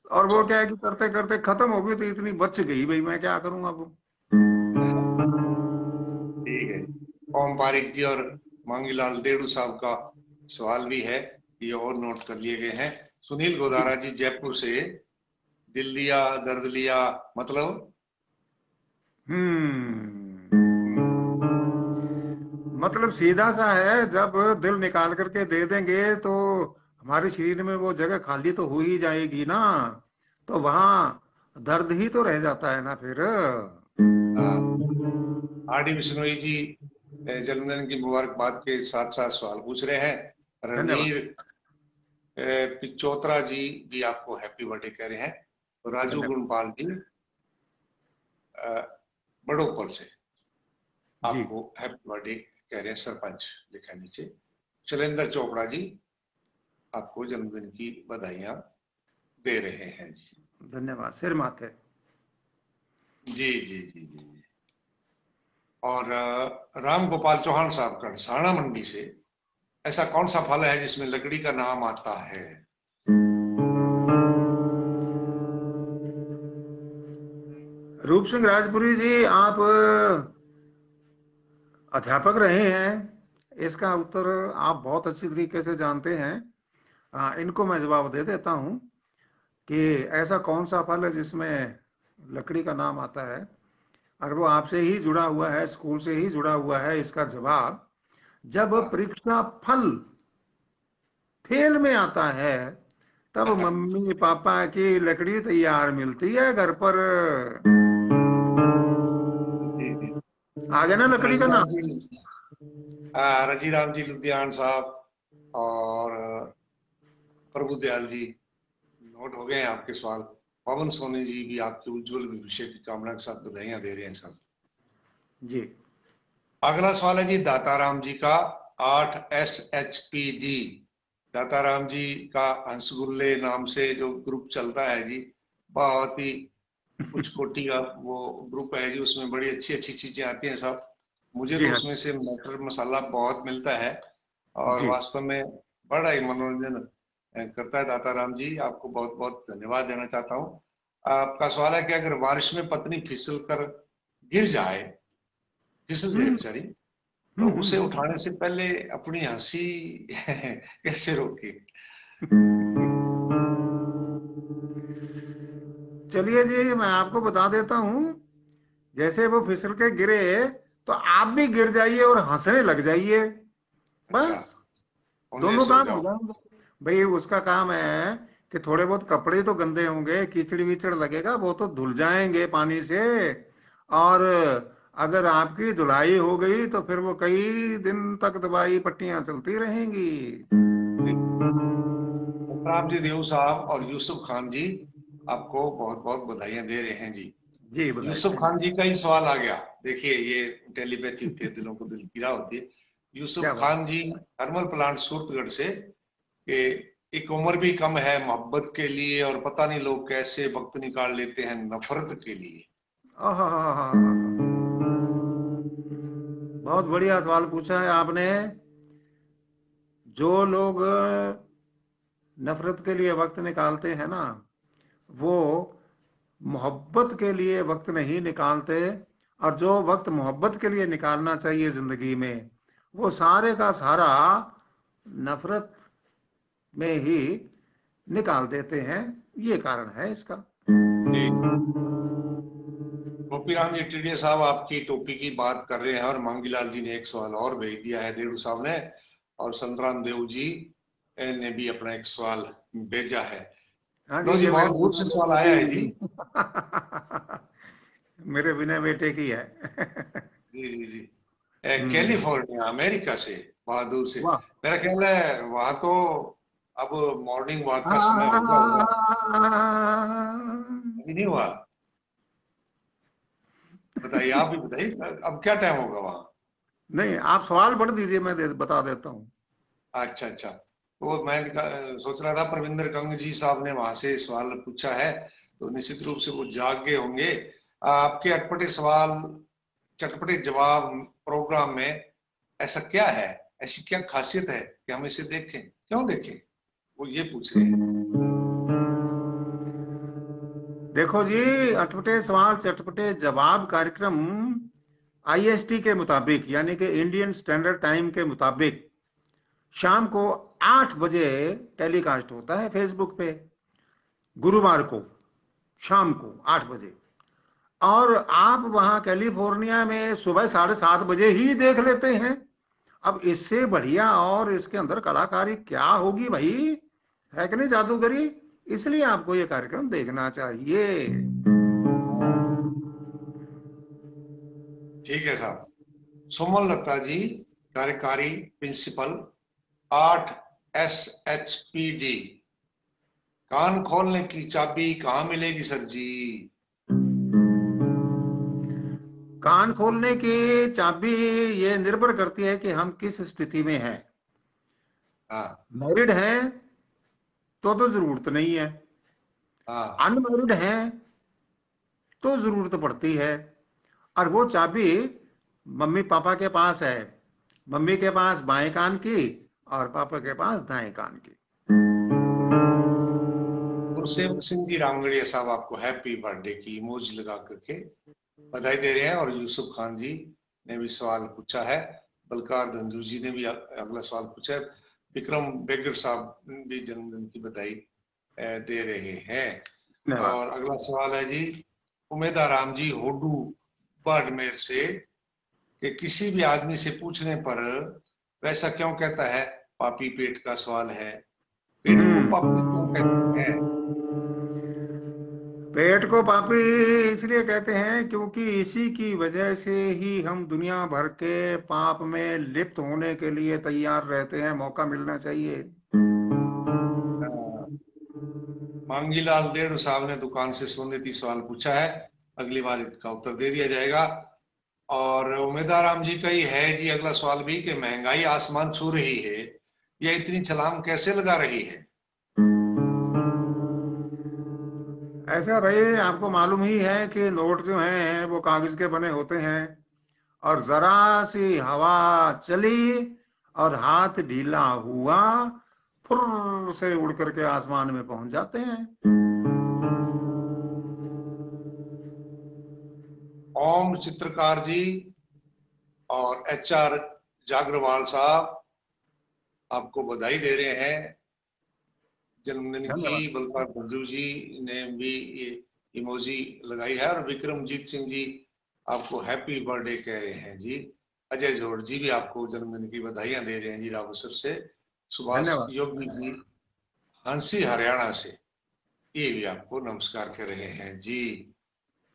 और अच्छा। वो क्या है कि करते करते खत्म हो गई, तो इतनी बच गई भाई, मैं क्या करूं अब। ठीक है। ओम पारिक जी और मांगीलाल देड़ू साहब का सवाल भी है, ये और नोट कर लिए गए हैं। सुनील जी। गोदारा जी जयपुर से, दिल दिया दर्द लिया मतलब? हम्म हम्म, मतलब सीधा सा है, जब दिल निकाल करके दे देंगे तो हमारे शरीर में वो जगह खाली तो हो ही जाएगी ना, तो वहां दर्द ही तो रह जाता है ना फिर। आर डी बिश्नोई जी जन्मदिन की मुबारकबाद के साथ साथ सवाल पूछ रहे हैं। धन्यवाद। रणवीर पिचोत्रा जी भी आपको हैप्पी बर्थडे कह रहे हैं। तो राजू धन्यवाद। गुणपाल जी बड़ोपल से जी। आपको हैप्पी बर्थडे कह रहे हैं, सरपंच लिखा है नीचे। शैलेंद्र चोपड़ा जी आपको जन्मदिन की बधाइयां दे रहे हैं जी। धन्यवाद, सिर माथे। जी जी जी जी। और राम गोपाल चौहान साहब करसाणा मंडी से, ऐसा कौन सा फल है जिसमें लकड़ी का नाम आता है? रूप सिंह राजपुरी जी, आप अध्यापक रहे हैं, इसका उत्तर आप बहुत अच्छी तरीके से जानते हैं। इनको मैं जवाब दे देता हूं कि ऐसा कौन सा फल है जिसमें लकड़ी का नाम आता है, और वो आपसे ही जुड़ा हुआ है, स्कूल से ही जुड़ा हुआ है। इसका जवाब जब परीक्षा फल फेल में आता है तब मम्मी पापा की लकड़ी तैयार मिलती है घर पर। जी जी। आ गया ना लकड़ी का रजीराम नाम। जी, रजीराम जी लुधियान साहब और प्रभु दयाल जी, नोट हो गए हैं आपके सवाल। पवन सोनी जी भी आपके उज्जवल भविष्य की कामना के साथ बधाइयां दे रहे हैं साहब। जी। अगला सवाल है जी दाताराम जी का, 8SHPD। दाताराम जी का हंसगुल्ले नाम से जो ग्रुप चलता है जी, बहुत ही उच्च कोटि का वो ग्रुप है जी, उसमें बड़ी अच्छी अच्छी चीजें आती हैं साहब। मुझे जी तो हाँ। उसमें से मटर मसाला बहुत मिलता है और जी। वास्तव में बड़ा ही मनोरंजन करता है। दाताराम जी आपको बहुत बहुत धन्यवाद देना चाहता हूँ। आपका सवाल है कि अगर बारिश में पत्नी फिसल कर गिर जाए, फिसल जाए हम्म। बेचारी, तो हम्म। उसे उठाने से पहले अपनी हंसी कैसे रोके? चलिए जी, मैं आपको बता देता हूँ। जैसे वो फिसल के गिरे तो आप भी गिर जाइए और हंसने लग जाइए। अच्छा, बस उन दोनों जैसे हो काम हो जाओ। जाएंगे। भाई उसका काम है कि थोड़े बहुत कपड़े तो गंदे होंगे, कीचड़ विचड़ लगेगा, वो तो धुल जाएंगे पानी से। और अगर आपकी धुलाई हो गई तो फिर वो कई दिन तक दवाई पट्टियां चलती रहेंगी। राम जी देव साहब और यूसुफ खान जी आपको बहुत बहुत बधाइयां दे रहे हैं जी। जी बधाई यूसुफ थैंक खान जी का ही सवाल आ गया। देखिए ये टेलीपैथी होती है, दिलों को दिल की राह होती है। क्या यूसुफ बात। खान जी थर्मल प्लांट सूरतगढ़ से, कि एक उम्र भी कम है मोहब्बत के लिए और पता नहीं लोग कैसे वक्त निकाल लेते हैं नफरत के लिए। आहा, बहुत बढ़िया सवाल पूछा है आपने। जो लोग नफरत के लिए वक्त निकालते हैं ना, वो मोहब्बत के लिए वक्त नहीं निकालते। और जो वक्त मोहब्बत के लिए निकालना चाहिए जिंदगी में, वो सारे का सारा नफरत में ही निकाल देते हैं। ये कारण है इसका। जी, गोपीराम जी टिडिया साहब आपकी टोपी की बात कर रहे हैं और मांगीलाल जी ने एक सवाल और भेज दिया है देड़ू साहब ने, और संतराम देव जी ने भी अपना एक सवाल भेजा है। हाँ जी, लो जी, ये मेरे बहुत दूर से सवाल आया है जी। मेरे बिना बेटे की है। जी जी जी। हम्म। कैलिफोर्निया अमेरिका से, बहादुर से। वाह। मेरा ख्याल है वहां तो अब मॉर्निंग वॉक का समय हो गया होगा। अभी नहीं हुआ? बताइए, आप भी बताइए, अब क्या टाइम होगा वहाँ? नहीं, आप सवाल पढ़ दीजिए, मैं बता देता हूँ। अच्छा अच्छा। तो मैं सोच रहा था प्रविंदर कंग जी साहब ने वहां से सवाल पूछा है, तो निश्चित रूप से वो जाग गए होंगे। आपके अटपटे सवाल चटपटे जवाब प्रोग्राम में ऐसा क्या है, ऐसी क्या खासियत है कि हम इसे देखें, क्यों देखें, वो ये पूछ रहे हैं। देखो जी, अटपटे सवाल चटपटे जवाब कार्यक्रम आईएसटी के मुताबिक, यानी कि इंडियन स्टैंडर्ड टाइम के मुताबिक, शाम को 8 बजे टेलीकास्ट होता है फेसबुक पे, गुरुवार को शाम को 8 बजे। और आप वहां कैलिफोर्निया में सुबह 7:30 बजे ही देख लेते हैं। अब इससे बढ़िया और इसके अंदर कलाकारी क्या होगी भाई, है कि नहीं जादूगरी। इसलिए आपको ये कार्यक्रम देखना चाहिए। हाँ, ठीक है साहब। सुमन लता जी, कार्यकारी प्रिंसिपल, 8SHPD। कान खोलने की चाबी कहाँ मिलेगी सर जी? कान खोलने की चाबी ये निर्भर करती है कि हम किस स्थिति में हैं। हाँ मैरिड हैं तो जरूरत नहीं है। हाँ। अनमैरिड हैं तो जरूरत पड़ती है। और वो चाबी मम्मी पापा के पास है। मम्मी के पास बाएं कान की और पापा के पास दाएं कान की। गुरसेवक सिंह जी रामगढ़िया साहब आपको हैप्पी बर्थडे की इमोजी लगा करके बधाई दे रहे हैं, और यूसुफ खान जी ने भी सवाल पूछा है। बलकार धंजू जी ने भी अगला सवाल पूछा है। विक्रम बेगर साहब भी जन्मदिन की बधाई दे रहे हैं। धन्यवाद। और अगला सवाल है जी उमेदा राम जी होडू बाड़मेर से, कि किसी भी आदमी से पूछने पर वैसा क्यों कहता है? पापी पेट का सवाल है। पेट को पापी क्यों कहते हैं? पेट को पापी इसलिए कहते हैं क्योंकि इसी की वजह से ही हम दुनिया भर के पाप में लिप्त होने के लिए तैयार रहते हैं। मौका मिलना चाहिए। मांगीलाल देड़ू साहब ने दुकान से सोनेती सवाल पूछा है, अगली बार इसका उत्तर दे दिया जाएगा। और उमेदाराम जी का ही है जी अगला सवाल भी, कि महंगाई आसमान छू रही है, यह इतनी छलांग कैसे लगा रही है? ऐसा भाई, आपको मालूम ही है कि नोट जो हैं वो कागज के बने होते हैं, और जरा सी हवा चली और हाथ ढीला हुआ, फुर्र से उड़ करके आसमान में पहुंच जाते हैं। ओम चित्रकार जी और HR जागरवाल साहब आपको बधाई दे रहे हैं जन्मदिन की। धन्यवाद। बलकार बंधु जी ने भी ये इमोजी लगाई है, और विक्रमजीत सिंह जी आपको हैप्पी बर्थडे कह रहे हैं जी। अजय जोड़ जी भी आपको जन्मदिन की बधाइयां दे रहे हैं जी रावसर से। सुभाष धन्यवाद। योगी जी हंसी हरियाणा से, ये भी आपको नमस्कार कर रहे हैं जी।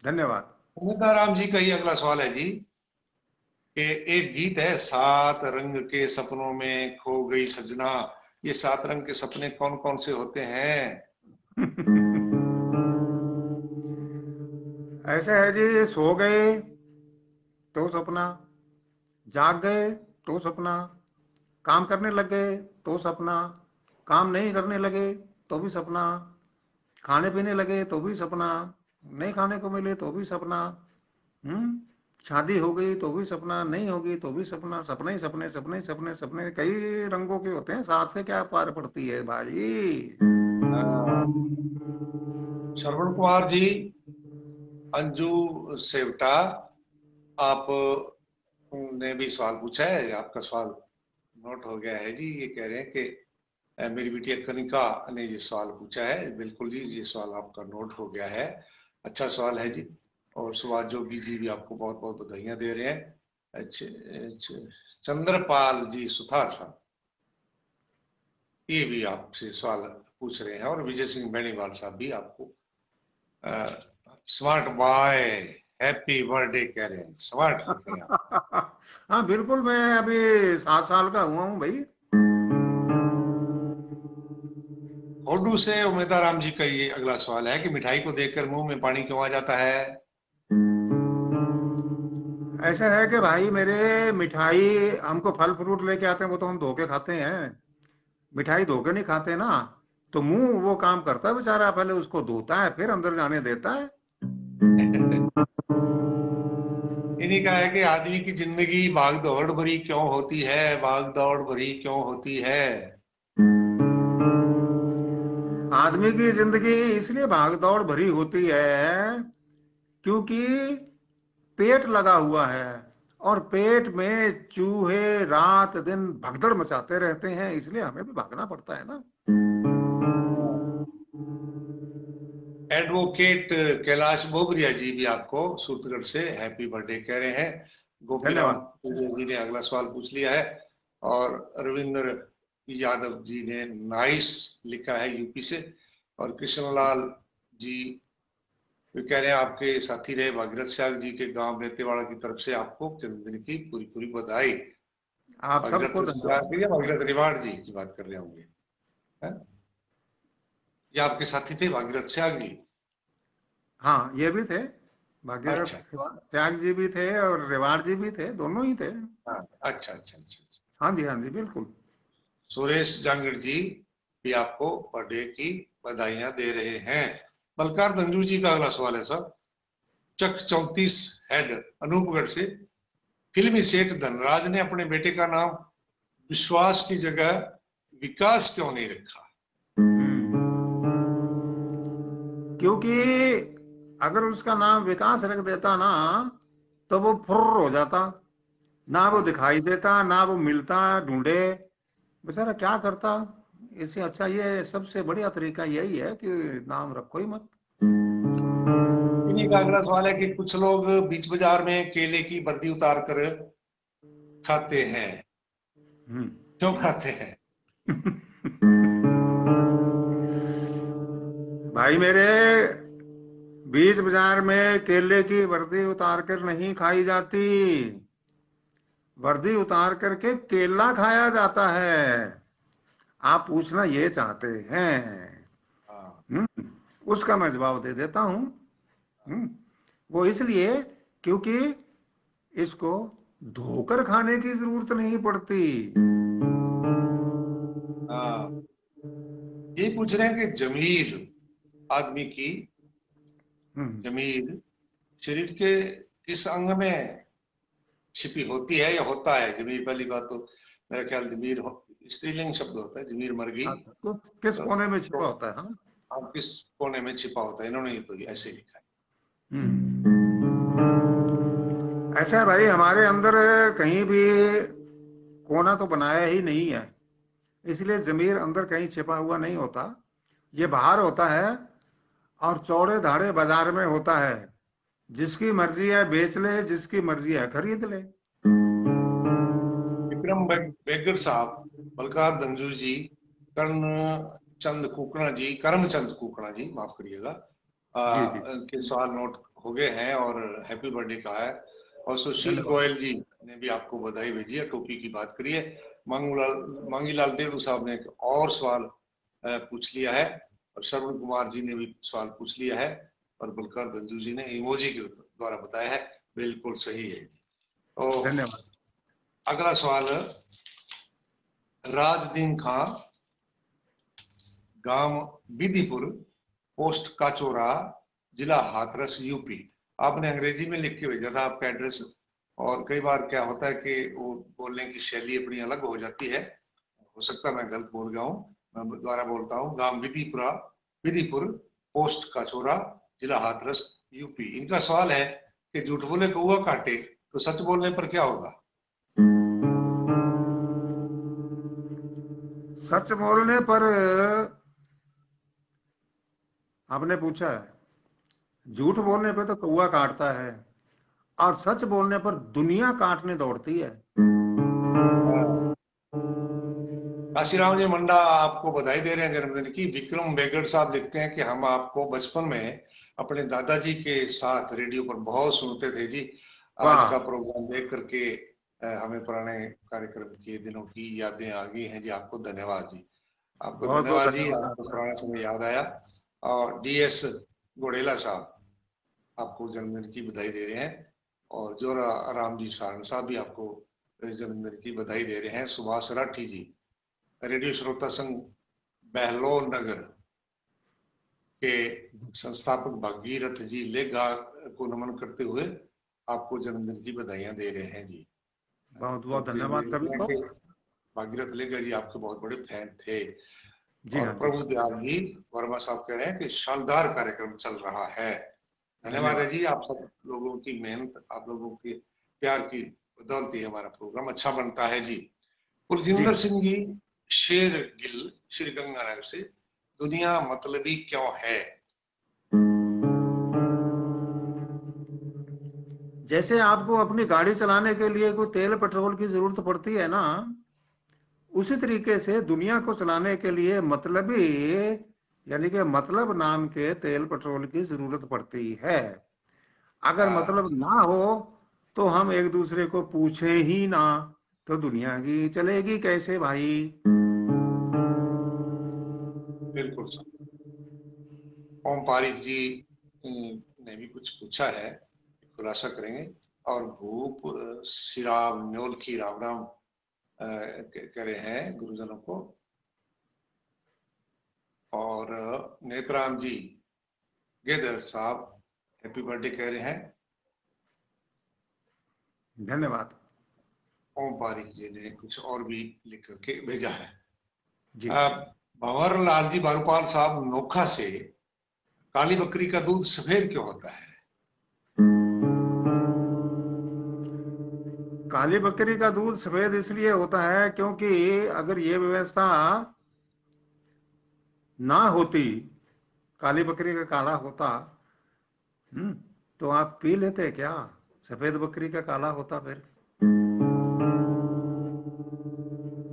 धन्यवाद। राम जी का ही अगला सवाल है जी, कि एक गीत है, सात रंग के सपनों में खो गई सजना। ये सात रंग के सपने कौन कौन से होते हैं? ऐसे है जी, सो गए तो सपना, जाग गए तो सपना, काम करने लग गए तो सपना, काम नहीं करने लगे तो भी सपना, खाने पीने लगे तो भी सपना, नहीं खाने को मिले तो भी सपना, हम्म शादी हो गई तो भी सपना, नहीं होगी तो भी सपना, सपने ही सपने, सपने ही सपने, सपने कई रंगों के होते हैं, साथ से क्या पार पड़ती है भाई। श्रवण कुमार जी, अंजू सेवटा, आप ने भी सवाल पूछा है, आपका सवाल नोट हो गया है जी। ये कह रहे हैं कि मेरी बिटिया कनिका ने ये सवाल पूछा है। बिल्कुल जी, ये सवाल आपका नोट हो गया है, अच्छा सवाल है जी। और सुभाष जोगी जी भी आपको बहुत बहुत बधाइयां दे रहे हैं। अच्छे चंद्रपाल जी सुथार साहब ये भी आपसे सवाल पूछ रहे हैं, और विजय सिंह बेनीवाल साहब भी आपको स्मार्ट बॉय हैप्पी बर्थडे कह रहे हैं। स्मार्ट लिख रहे हैं आप। हाँ बिल्कुल, मैं अभी 7 साल का हुआ हूँ भाई। होडू से उमेदाराम जी का ये अगला सवाल है कि मिठाई को देखकर मुंह में पानी क्यों आ जाता है? ऐसा है कि भाई मेरे, मिठाई, हमको फल फ्रूट लेके आते हैं वो तो हम धो के खाते हैं, मिठाई धो के नहीं खाते ना। तो मुंह वो काम करता है बेचारा, पहले उसको धोता है फिर अंदर जाने देता है। इन्हीं का है कि आदमी की जिंदगी भाग दौड़ भरी क्यों होती है? भाग दौड़ भरी क्यों होती है? आदमी की जिंदगी इसलिए भाग दौड़ भरी होती है क्योंकि पेट लगा हुआ है, और पेट में चूहे रात दिन भगदड़ मचाते रहते हैं, इसलिए हमें भी भागना पड़ता है ना। एडवोकेट कैलाश बोबरिया जी भी आपको सूरतगढ़ से हैप्पी बर्थडे कह रहे हैं। गोपीराम धन्यवाद। जी ने अगला सवाल पूछ लिया है, और रविंद्र यादव जी ने नाइस लिखा है यूपी से। और कृष्णलाल जी वे कह रहे हैं आपके साथी रहे भागीरथ श्याग जी के गांव बेतेवाड़ा की तरफ से आपको जन्मदिन की पूरी पूरी बधाई। आप सबको भागीरथ धन्यवाद। श्याग या भागीरथ रिवाड़ जी की बात कर रहे होंगे, है? ये आपके साथी थे भागीरथ श्याग जी? हाँ ये भी थे, भागीरथ अच्छा। त्याग जी भी थे और रेवाड़ जी भी थे, दोनों ही थे। हाँ, अच्छा अच्छा अच्छा। हाँ जी, हाँ जी, बिल्कुल। सुरेश जांगड़ जी भी आपको बर्थडे की बधाइयां दे रहे हैं। बलकार धंजू जी का अगला सवाल है सर, चक 34 हेड अनूपगढ़ से, फिल्मी सेठ धनराज ने अपने बेटे का नाम विश्वास की जगह विकास क्यों नहीं रखा? क्योंकि अगर उसका नाम विकास रख देता ना तो वो फुर्र हो जाता, ना वो दिखाई देता ना वो मिलता ढूंढे, बेचारा क्या करता। इससे अच्छा ये सबसे बढ़िया तरीका यही है कि नाम रखो ही मत। इन्हीं का अगला सवाल है कि कुछ लोग बीच बाजार में केले की बर्दी उतार कर खाते हैं, क्यों खाते हैं? भाई मेरे, बीच बाजार में केले की वर्दी उतार कर नहीं खाई जाती, वर्दी उतार करके केला खाया जाता है। आप पूछना ये चाहते हैं। हाँ। उसका मैं जवाब दे देता हूं। वो इसलिए क्योंकि इसको धोकर खाने की जरूरत नहीं पड़ती। हाँ, ये पूछ रहे हैं कि जमीर आदमी की, हम्म, जमीर शरीर के किस अंग में छिपी होती है या होता है? जमीर, पहली बात तो मेरा ख्याल जमीर स्त्रीलिंग शब्द होता है, जमीर मर गई। अच्छा, तो किस तो, कोने में तो छिपा होता है? हाँ। आप किस कोने में छिपा होता है, इन्होंने ये तो ऐसे लिखा है। ऐसा है भाई, हमारे अंदर कहीं भी कोना तो बनाया ही नहीं है, इसलिए जमीर अंदर कहीं छिपा हुआ नहीं होता। ये बाहर होता है और चौड़े धाड़े बाजार में होता है। जिसकी मर्जी है बेच ले, जिसकी मर्जी है खरीद ले। विक्रम बेगर साहब, बलकार दंजू जी, कर्ण चंद कुकड़ा जी, करमचंद कुकड़ा जी, माफ करिएगा, जी जी, के सवाल नोट हो गए हैं और हैप्पी बर्थडे कहा है। और सुशील धन्यवाद। गोयल जी ने भी आपको बधाई भेजी है, टोपी की बात करिए। मांगीलाल देवड़ू साहब ने एक और सवाल पूछ लिया है, और श्रवण कुमार जी ने भी सवाल पूछ लिया है, और बलकार दंजू जी ने इमोजी के द्वारा बताया है। बिल्कुल सही है। तो धन्यवाद। अगला सवाल, राजदीन खां, गांव विधिपुर, पोस्ट काचोरा, जिला हाथरस, यूपी। आपने अंग्रेजी में लिख के भेजा था आपका एड्रेस, और कई बार क्या होता है कि वो बोलने की शैली अपनी अलग हो जाती है। हो सकता है मैं गलत बोल गया हूँ, मैं दोबारा बोलता हूँ। गांव विधिपुरा, विधिपुर, पोस्ट काचोरा, जिला हाथरस, यूपी। इनका सवाल है कि झूठ बोले कौआ काटे तो सच बोलने पर क्या होगा? सच बोलने पर, आपने पूछा है, झूठ बोलने पे तो कौवा काटता है, और सच बोलने पर दुनिया काटने दौड़ती है। काशीराम जी मंडा आपको बधाई दे रहे हैं जन्मदिन की। विक्रम बेगड़ साहब लिखते हैं कि हम आपको बचपन में अपने दादाजी के साथ रेडियो पर बहुत सुनते थे जी। आज वाह, का प्रोग्राम देख करके हमें पुराने कार्यक्रम के दिनों की यादें आ गई हैं जी। आपको धन्यवाद जी, आपको बहुत बहुत धन्यवाद जी, धन्यवाद आपको आपका। पुराना समय याद आया। और डीएस गोड़ेला साहब आपको जन्मदिन की बधाई दे रहे हैं, और जोरा राम जी सारंग साहब भी आपको जन्मदिन की बधाई दे रहे हैं। सुभाष राठी जी, रेडियो श्रोता संघ बहलोल नगर के संस्थापक भागीरथ जी लेगा को नमन करते हुए आपको जन्मदिन की बधाइयां दे रहे हैं जी। बहुत बहुत क्योंकि वे धन्यवाद सभी दुनिया को। के, भागीरथ लेगा जी आपके बहुत बड़े फैन थे। जी और हाँ, जी प्रभु दयाल जी वर्मा साहब कह रहे हैं कि शानदार कार्यक्रम चल रहा है। धन्यवाद है धन्यवाद। जी, आप सब लोगों की मेहनत, आप लोगों के प्यार की बदौलत ही हमारा प्रोग्राम अच्छा बनता है जी। जी कुलजिंदर हाँ। सिंह जी शेर गिल, श्री गंगानगर से, दुनिया मतलबी क्यों है? जैसे आपको अपनी गाड़ी चलाने के लिए कोई तेल पेट्रोल की जरूरत पड़ती है ना, उसी तरीके से दुनिया को चलाने के लिए मतलबी, यानी कि मतलब नाम के तेल पेट्रोल की जरूरत पड़ती है। अगर मतलब जी, ना हो तो हम एक दूसरे को पूछे ही ना, तो दुनिया की चलेगी कैसे भाई? बिल्कुल सर। ओम पारिक जी ने भी कुछ पूछा है, खुलासा करेंगे। और भूप सिराव न्योल की राम राम कह रहे हैं गुरुजनों को। और नेत्राम जी गेदर साहब हैप्पी बर्थडे कह रहे हैं। धन्यवाद। ओम पारिक जी ने कुछ और भी लिख करके भेजा है। जी। भंवर लाल जी बारूपाल साहब नोखा से, काली बकरी का दूध सफेद क्यों होता है? काली बकरी का दूध सफेद इसलिए होता है क्योंकि अगर ये व्यवस्था ना होती, काली बकरी का काला होता, हम्म, तो आप पी लेते क्या? सफेद बकरी का काला होता फिर।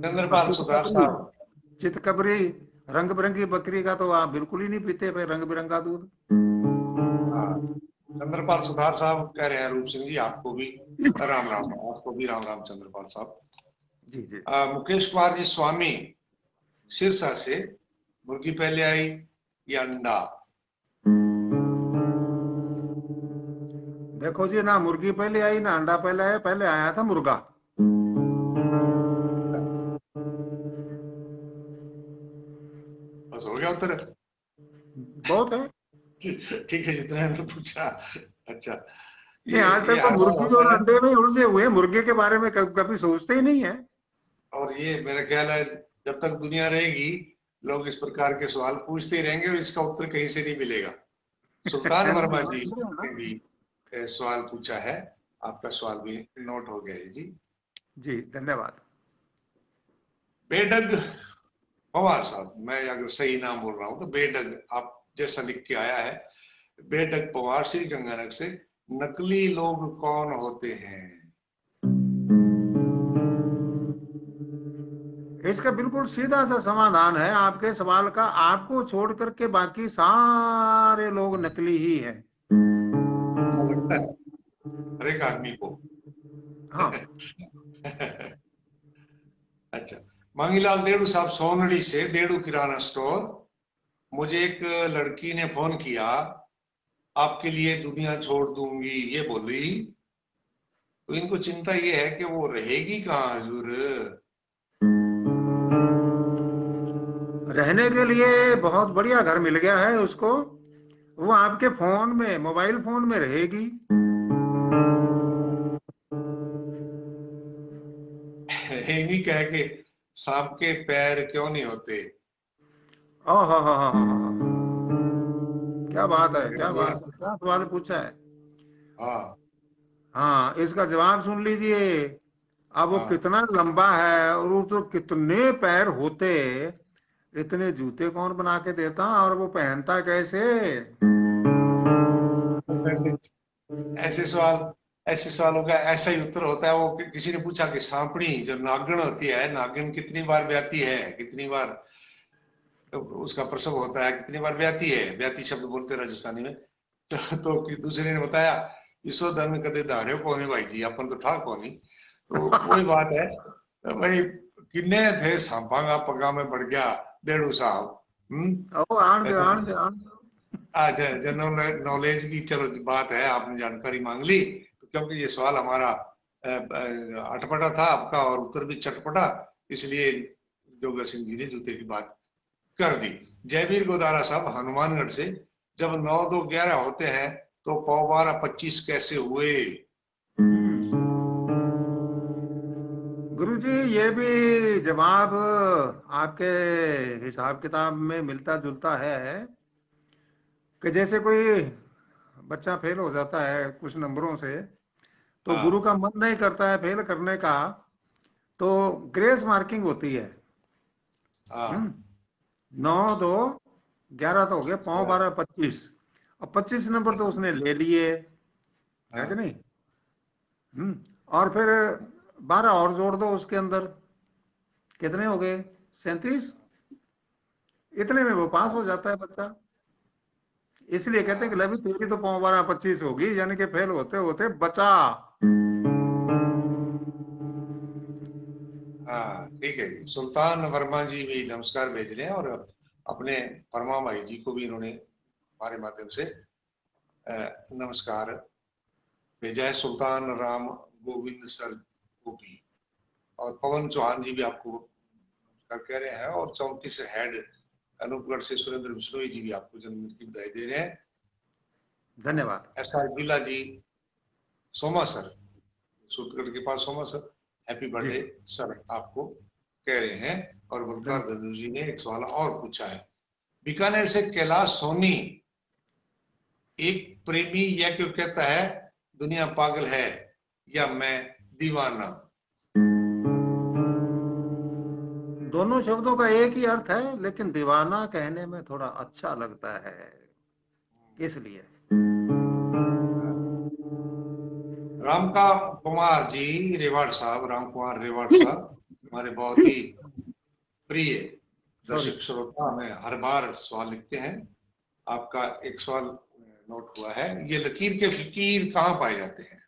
चंद्रपाल सुधार साहब, चितकबरी रंग बिरंगी बकरी का तो आप बिल्कुल ही नहीं पीते भाई, रंग बिरंगा दूध। हाँ, चंद्रपाल सुधार साहब कह रहे हैं रूप सिंह जी आपको भी राम राम, आपको भी राम राम चंद्रपाल साहब। जी जी। मुकेश कुमार जी स्वामी सिरसा से, मुर्गी पहले आई या अंडा? देखो जी, ना मुर्गी पहले आई ना अंडा पहले आया, पहले आया था मुर्गा। बस हो गया उत्तर। बहुत है। ठीक है, जितना मैंने पूछा। अच्छा, नहीं, आज ये तक तो हर बार मुर्गी और होता है। अंडे में ही उलझे हुए, मुर्गे के बारे में कभी सोचते ही नहीं है। और ये मेरा ख्याल है जब तक दुनिया रहेगी लोग इस प्रकार के सवाल पूछते ही रहेंगे और इसका उत्तर कहीं से नहीं मिलेगा। सुल्तान वर्मा जी ने भी सवाल पूछा है, आपका सवाल भी नोट हो गया है जी। जी धन्यवाद। बेडग पवार साहब, मैं अगर सही नाम बोल रहा हूं तो बेडग आप जैसा लिख के आया है, बेडग पवार श्री गंगानगर से, नकली लोग कौन होते हैं? इसका बिल्कुल सीधा सा समाधान है आपके सवाल का, आपको छोड़ करके बाकी सारे लोग नकली ही हैं। ऐसा लगता है हर एक आदमी को। हाँ। अच्छा, मांगीलाल देड़ू साहब सोनड़ी से, देड़ू किराना स्टोर, मुझे एक लड़की ने फोन किया, आपके लिए दुनिया छोड़ दूंगी ये बोली, तो इनको चिंता ये है कि वो रहेगी कहाँ हजूर? रहने के लिए बहुत बढ़िया घर मिल गया है उसको, वो आपके फोन में, मोबाइल फोन में रहेगी। इन्हीं कह के सांप के पैर क्यों नहीं होते? ओ हो, क्या बात है, क्या ये, बात है, क्या सवाल पूछा है। हाँ हाँ, इसका जवाब सुन लीजिए। अब वो हाँ, कितना लंबा है और वो तो कितने पैर होते, इतने जूते कौन बना के देता और वो पहनता कैसे। तो ऐसे ऐसे सवाल, ऐसे सवालों का ऐसा ही उत्तर होता है। वो किसी ने पूछा कि सांपड़ी जो नागिन होती है, नागिन कितनी बार ब्याती है, कितनी बार तो उसका प्रसव होता है, कितनी बार ब्याती है, ब्याती शब्द बोलते हैं राजस्थानी में। तो दूसरे ने बताया, इसो धन कदे धारे को नहीं भाई जी, अपन तो ठाक को नहीं। तो वही बात है, तो भाई किन्ने थे सांपांगा पगा में बढ़ गया देड़ू साहब। ओ आन दे, ऐसे आन दे, आन दे। आज जनरल नॉलेज की चलो बात है, आपने जानकारी मांग ली, तो क्योंकि ये सवाल हमारा अटपटा था आपका और उत्तर भी चटपटा, इसलिए जोगा सिंह जी ने जूते की बात कर दी। जयवीर गोदारा साहब हनुमानगढ़ से, जब 9 2 11 होते हैं तो पौ 12 25 कैसे हुए? गुरुजी, ये भी जवाब आपके हिसाब किताब में मिलता जुलता है कि जैसे कोई बच्चा फेल हो जाता है कुछ नंबरों से, तो गुरु हाँ का मन नहीं करता है फेल करने का, तो ग्रेस मार्किंग होती है। हम्म। हाँ 9 2 11 तो हो गया, पौ 12 25, अब 25 नंबर तो उसने ले लिए, है कि हाँ नहीं। और फिर 12 और जोड़ दो उसके अंदर, कितने हो गए, 37। इतने में वो पास हाँ हो जाता है बच्चा। इसलिए कहते हैं कि लवी तेरी तो पौ 12 25 होगी, यानी कि फेल होते होते बचा। हाँ, ठीक है जी। सुल्तान वर्मा जी भी नमस्कार भेज रहे हैं और अपने परमा भाई जी को भी इन्होंने हमारे माध्यम से नमस्कार भेजा है, सुल्तान राम गोविंद सर गोपी। और पवन चौहान जी भी आपको नमस्कार कह रहे हैं, और 34 हेड अनूपगढ़ से सुरेंद्र बिश्नोई जी भी आपको जन्मदिन की बधाई दे रहे हैं। धन्यवाद। एस आर गिला जी सोमा सर, सूतगढ़ के पास सोमा सर, हैप्पी जी बर्थडे सर आपको कह रहे हैं। और बलकार धन्यवाद। धनु जी ने एक सवाल और पूछा है, बीकानेर से कैलाश सोनी, एक प्रेमी यह क्यों कहता है दुनिया पागल है या मैं दीवाना? दोनों शब्दों का एक ही अर्थ है, लेकिन दीवाना कहने में थोड़ा अच्छा लगता है, इसलिए। राम का कुमार जी रेवाड़ साहब, राम कुमार रेवाड़ साहब हमारे बहुत ही प्रिय सॉरी। दर्शक श्रोता हमें हर बार सवाल लिखते हैं। आपका एक सवाल नोट हुआ है, ये लकीर के फकीर कहाँ पाए जाते हैं?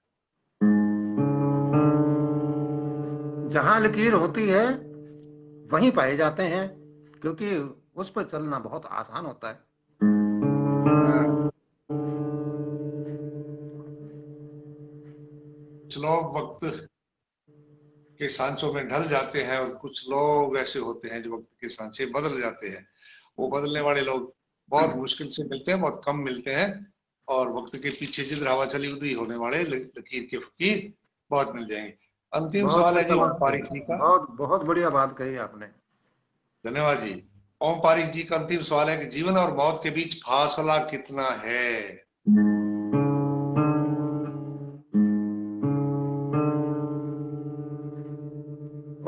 जहां लकीर होती है वहीं पाए जाते हैं, क्योंकि उस पर चलना बहुत आसान होता है। कुछ लोग वक्त के सांचों में ढल जाते हैं और कुछ लोग ऐसे होते हैं जो वक्त के सांचे बदल जाते हैं। वो बदलने वाले लोग बहुत मुश्किल से मिलते हैं, बहुत कम मिलते हैं, और वक्त के पीछे जिधर हवा चली उधर ही होने वाले लकीर के फकीर बहुत मिल जाएंगे। अंतिम बहुत सवाल है बढ़िया जी ओम बात पारिक कही, जी का। बहुत बहुत बढ़िया बात कही आपने। धन्यवाद जी। ओम पारिक जी का अंतिम सवाल है कि जीवन और मौत के बीच फासला कितना है?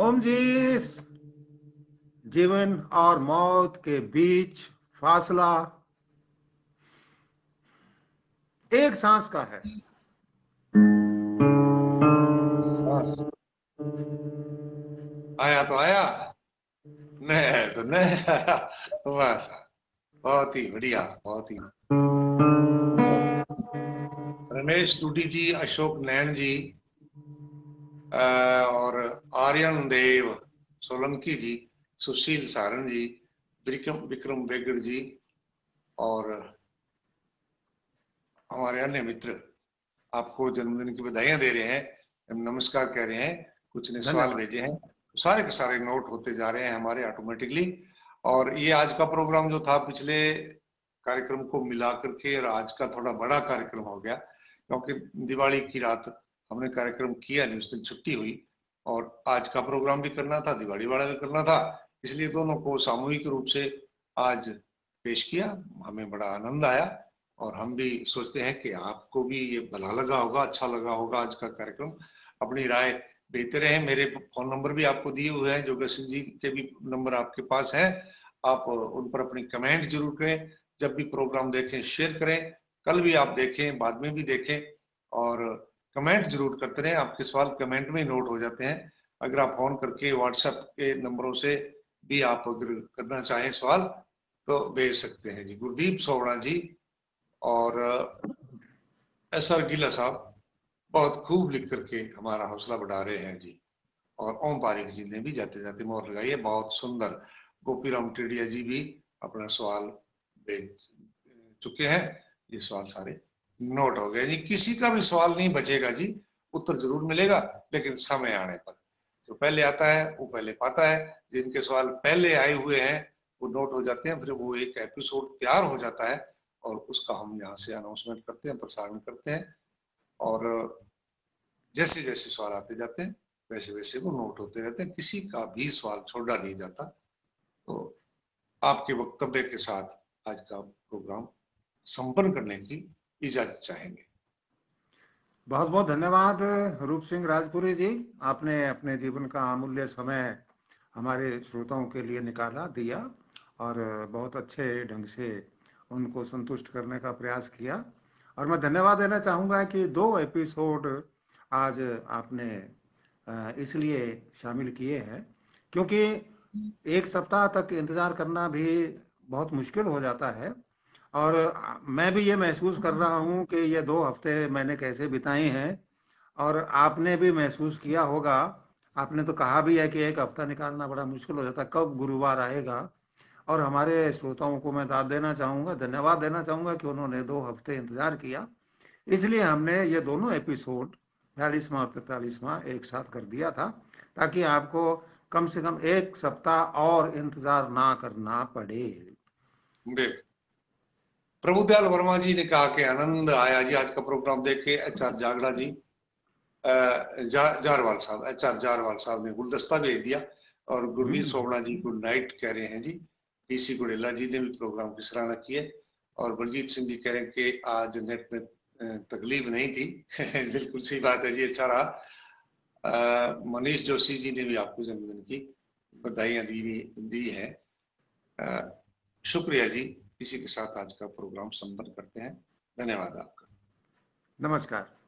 ओम जी, जीवन और मौत के बीच फासला एक सांस का है। सांस आया तो आया, नहीं आया तो नहीं आया। बस, बहुत ही बढ़िया, बहुत ही। रमेश टूटी जी, अशोक नैन जी, और आर्यन देव सोलंकी जी, सुशील सारन जी, विक्रम विक्रम बेगड़ जी, और हमारे अन्य मित्र आपको जन्मदिन की बधाइयां दे रहे हैं, नमस्कार कह रहे हैं, कुछ ने सवाल धन्यवाद। भेजे हैं। सारे के सारे नोट होते जा रहे हैं हमारे ऑटोमेटिकली। और ये आज का प्रोग्राम जो था पिछले कार्यक्रम को मिला करके और आज का थोड़ा बड़ा कार्यक्रम हो गया, क्योंकि दिवाली की रात हमने कार्यक्रम किया नहीं, उस दिन छुट्टी हुई, और आज का प्रोग्राम भी करना था, दिवाली वाला भी करना था, इसलिए दोनों को सामूहिक रूप से आज पेश किया। हमें बड़ा आनंद आया और हम भी सोचते हैं कि आपको भी ये भला लगा होगा, अच्छा लगा होगा आज का कार्यक्रम। अपनी राय देते रहे। मेरे फोन नंबर भी आपको दिए हुए हैं, जोगा सिंह जी के भी नंबर आपके पास है, आप उन पर अपनी कमेंट जरूर करें। जब भी प्रोग्राम देखें शेयर करें, कल भी आप देखें, बाद में भी देखें, और कमेंट जरूर करते रहें। आपके सवाल कमेंट में नोट हो जाते हैं। अगर आप फोन करके व्हाट्सएप के नंबरों से भी आप अगर करना चाहें सवाल तो भेज सकते हैं जी। गुरदीप सोवड़ा जी और एस आर गिला साहब बहुत खूब लिख करके हमारा हौसला बढ़ा रहे हैं जी। और ओम पारिक जी ने भी जाते जाते मोहर लगाई है, बहुत सुंदर। गोपीराम टेडिया जी भी अपना सवाल भेज चुके हैं। ये सवाल सारे नोट हो गए जी। किसी का भी सवाल नहीं बचेगा जी, उत्तर जरूर मिलेगा, लेकिन समय आने पर। जो पहले आता है वो पहले पाता है। जिनके सवाल पहले आए हुए हैं वो नोट हो जाते हैं, फिर वो एक एपिसोड तैयार हो जाता है और उसका हम यहाँ से अनाउंसमेंट करते हैं, प्रसारण करते हैं। और जैसे जैसे सवाल आते जाते हैं वैसे वैसे वो नोट होते रहते हैं। किसी का भी सवाल छोड़ा नहीं जाता। तो आपके वक्तव्य के साथ आज का प्रोग्राम संपन्न करने की इजाजत चाहेंगे। बहुत बहुत धन्यवाद रूप सिंह राजपुरी जी, आपने अपने जीवन का अमूल्य समय हमारे श्रोताओं के लिए निकाला दिया और बहुत अच्छे ढंग से उनको संतुष्ट करने का प्रयास किया। और मैं धन्यवाद देना चाहूँगा कि 2 एपिसोड आज आपने इसलिए शामिल किए हैं क्योंकि एक सप्ताह तक इंतज़ार करना भी बहुत मुश्किल हो जाता है। और मैं भी ये महसूस कर रहा हूँ कि ये 2 हफ्ते मैंने कैसे बिताए हैं, और आपने भी महसूस किया होगा। आपने तो कहा भी है कि एक हफ्ता निकालना बड़ा मुश्किल हो जाता है, कब गुरुवार आएगा। और हमारे श्रोताओं को मैं दाद देना चाहूँगा, धन्यवाद देना चाहूँगा कि उन्होंने 2 हफ्ते इंतजार किया। इसलिए हमने ये दोनों एपिसोड 42वां और 43वां एक साथ कर दिया था, ताकि आपको कम से कम एक सप्ताह और इंतजार ना करना पड़े। प्रभुदयाल वर्मा जी ने कहा कि आनंद आया जी आज का प्रोग्राम देख के। एच.आर. जागड़ा जी, जारवाल साहब, एच.आर. जारवाल साहब ने गुलदस्ता भेज दिया। और गुरदीप सोवड़ा जी गुड नाइट कह रहे हैं जी। पीसी गुड़ेला जी ने भी प्रोग्राम की सराहना की है। और बलजीत सिंह जी कह रहे हैं कि आज नेट में तकलीफ नहीं थी। बिल्कुल सही बात है जी, अच्छा रहा। मनीष जोशी जी ने भी आपको जन्मदिन की बधाइयां दी है। शुक्रिया जी। इसी के साथ आज का प्रोग्राम संपन्न करते हैं। धन्यवाद आपका। नमस्कार।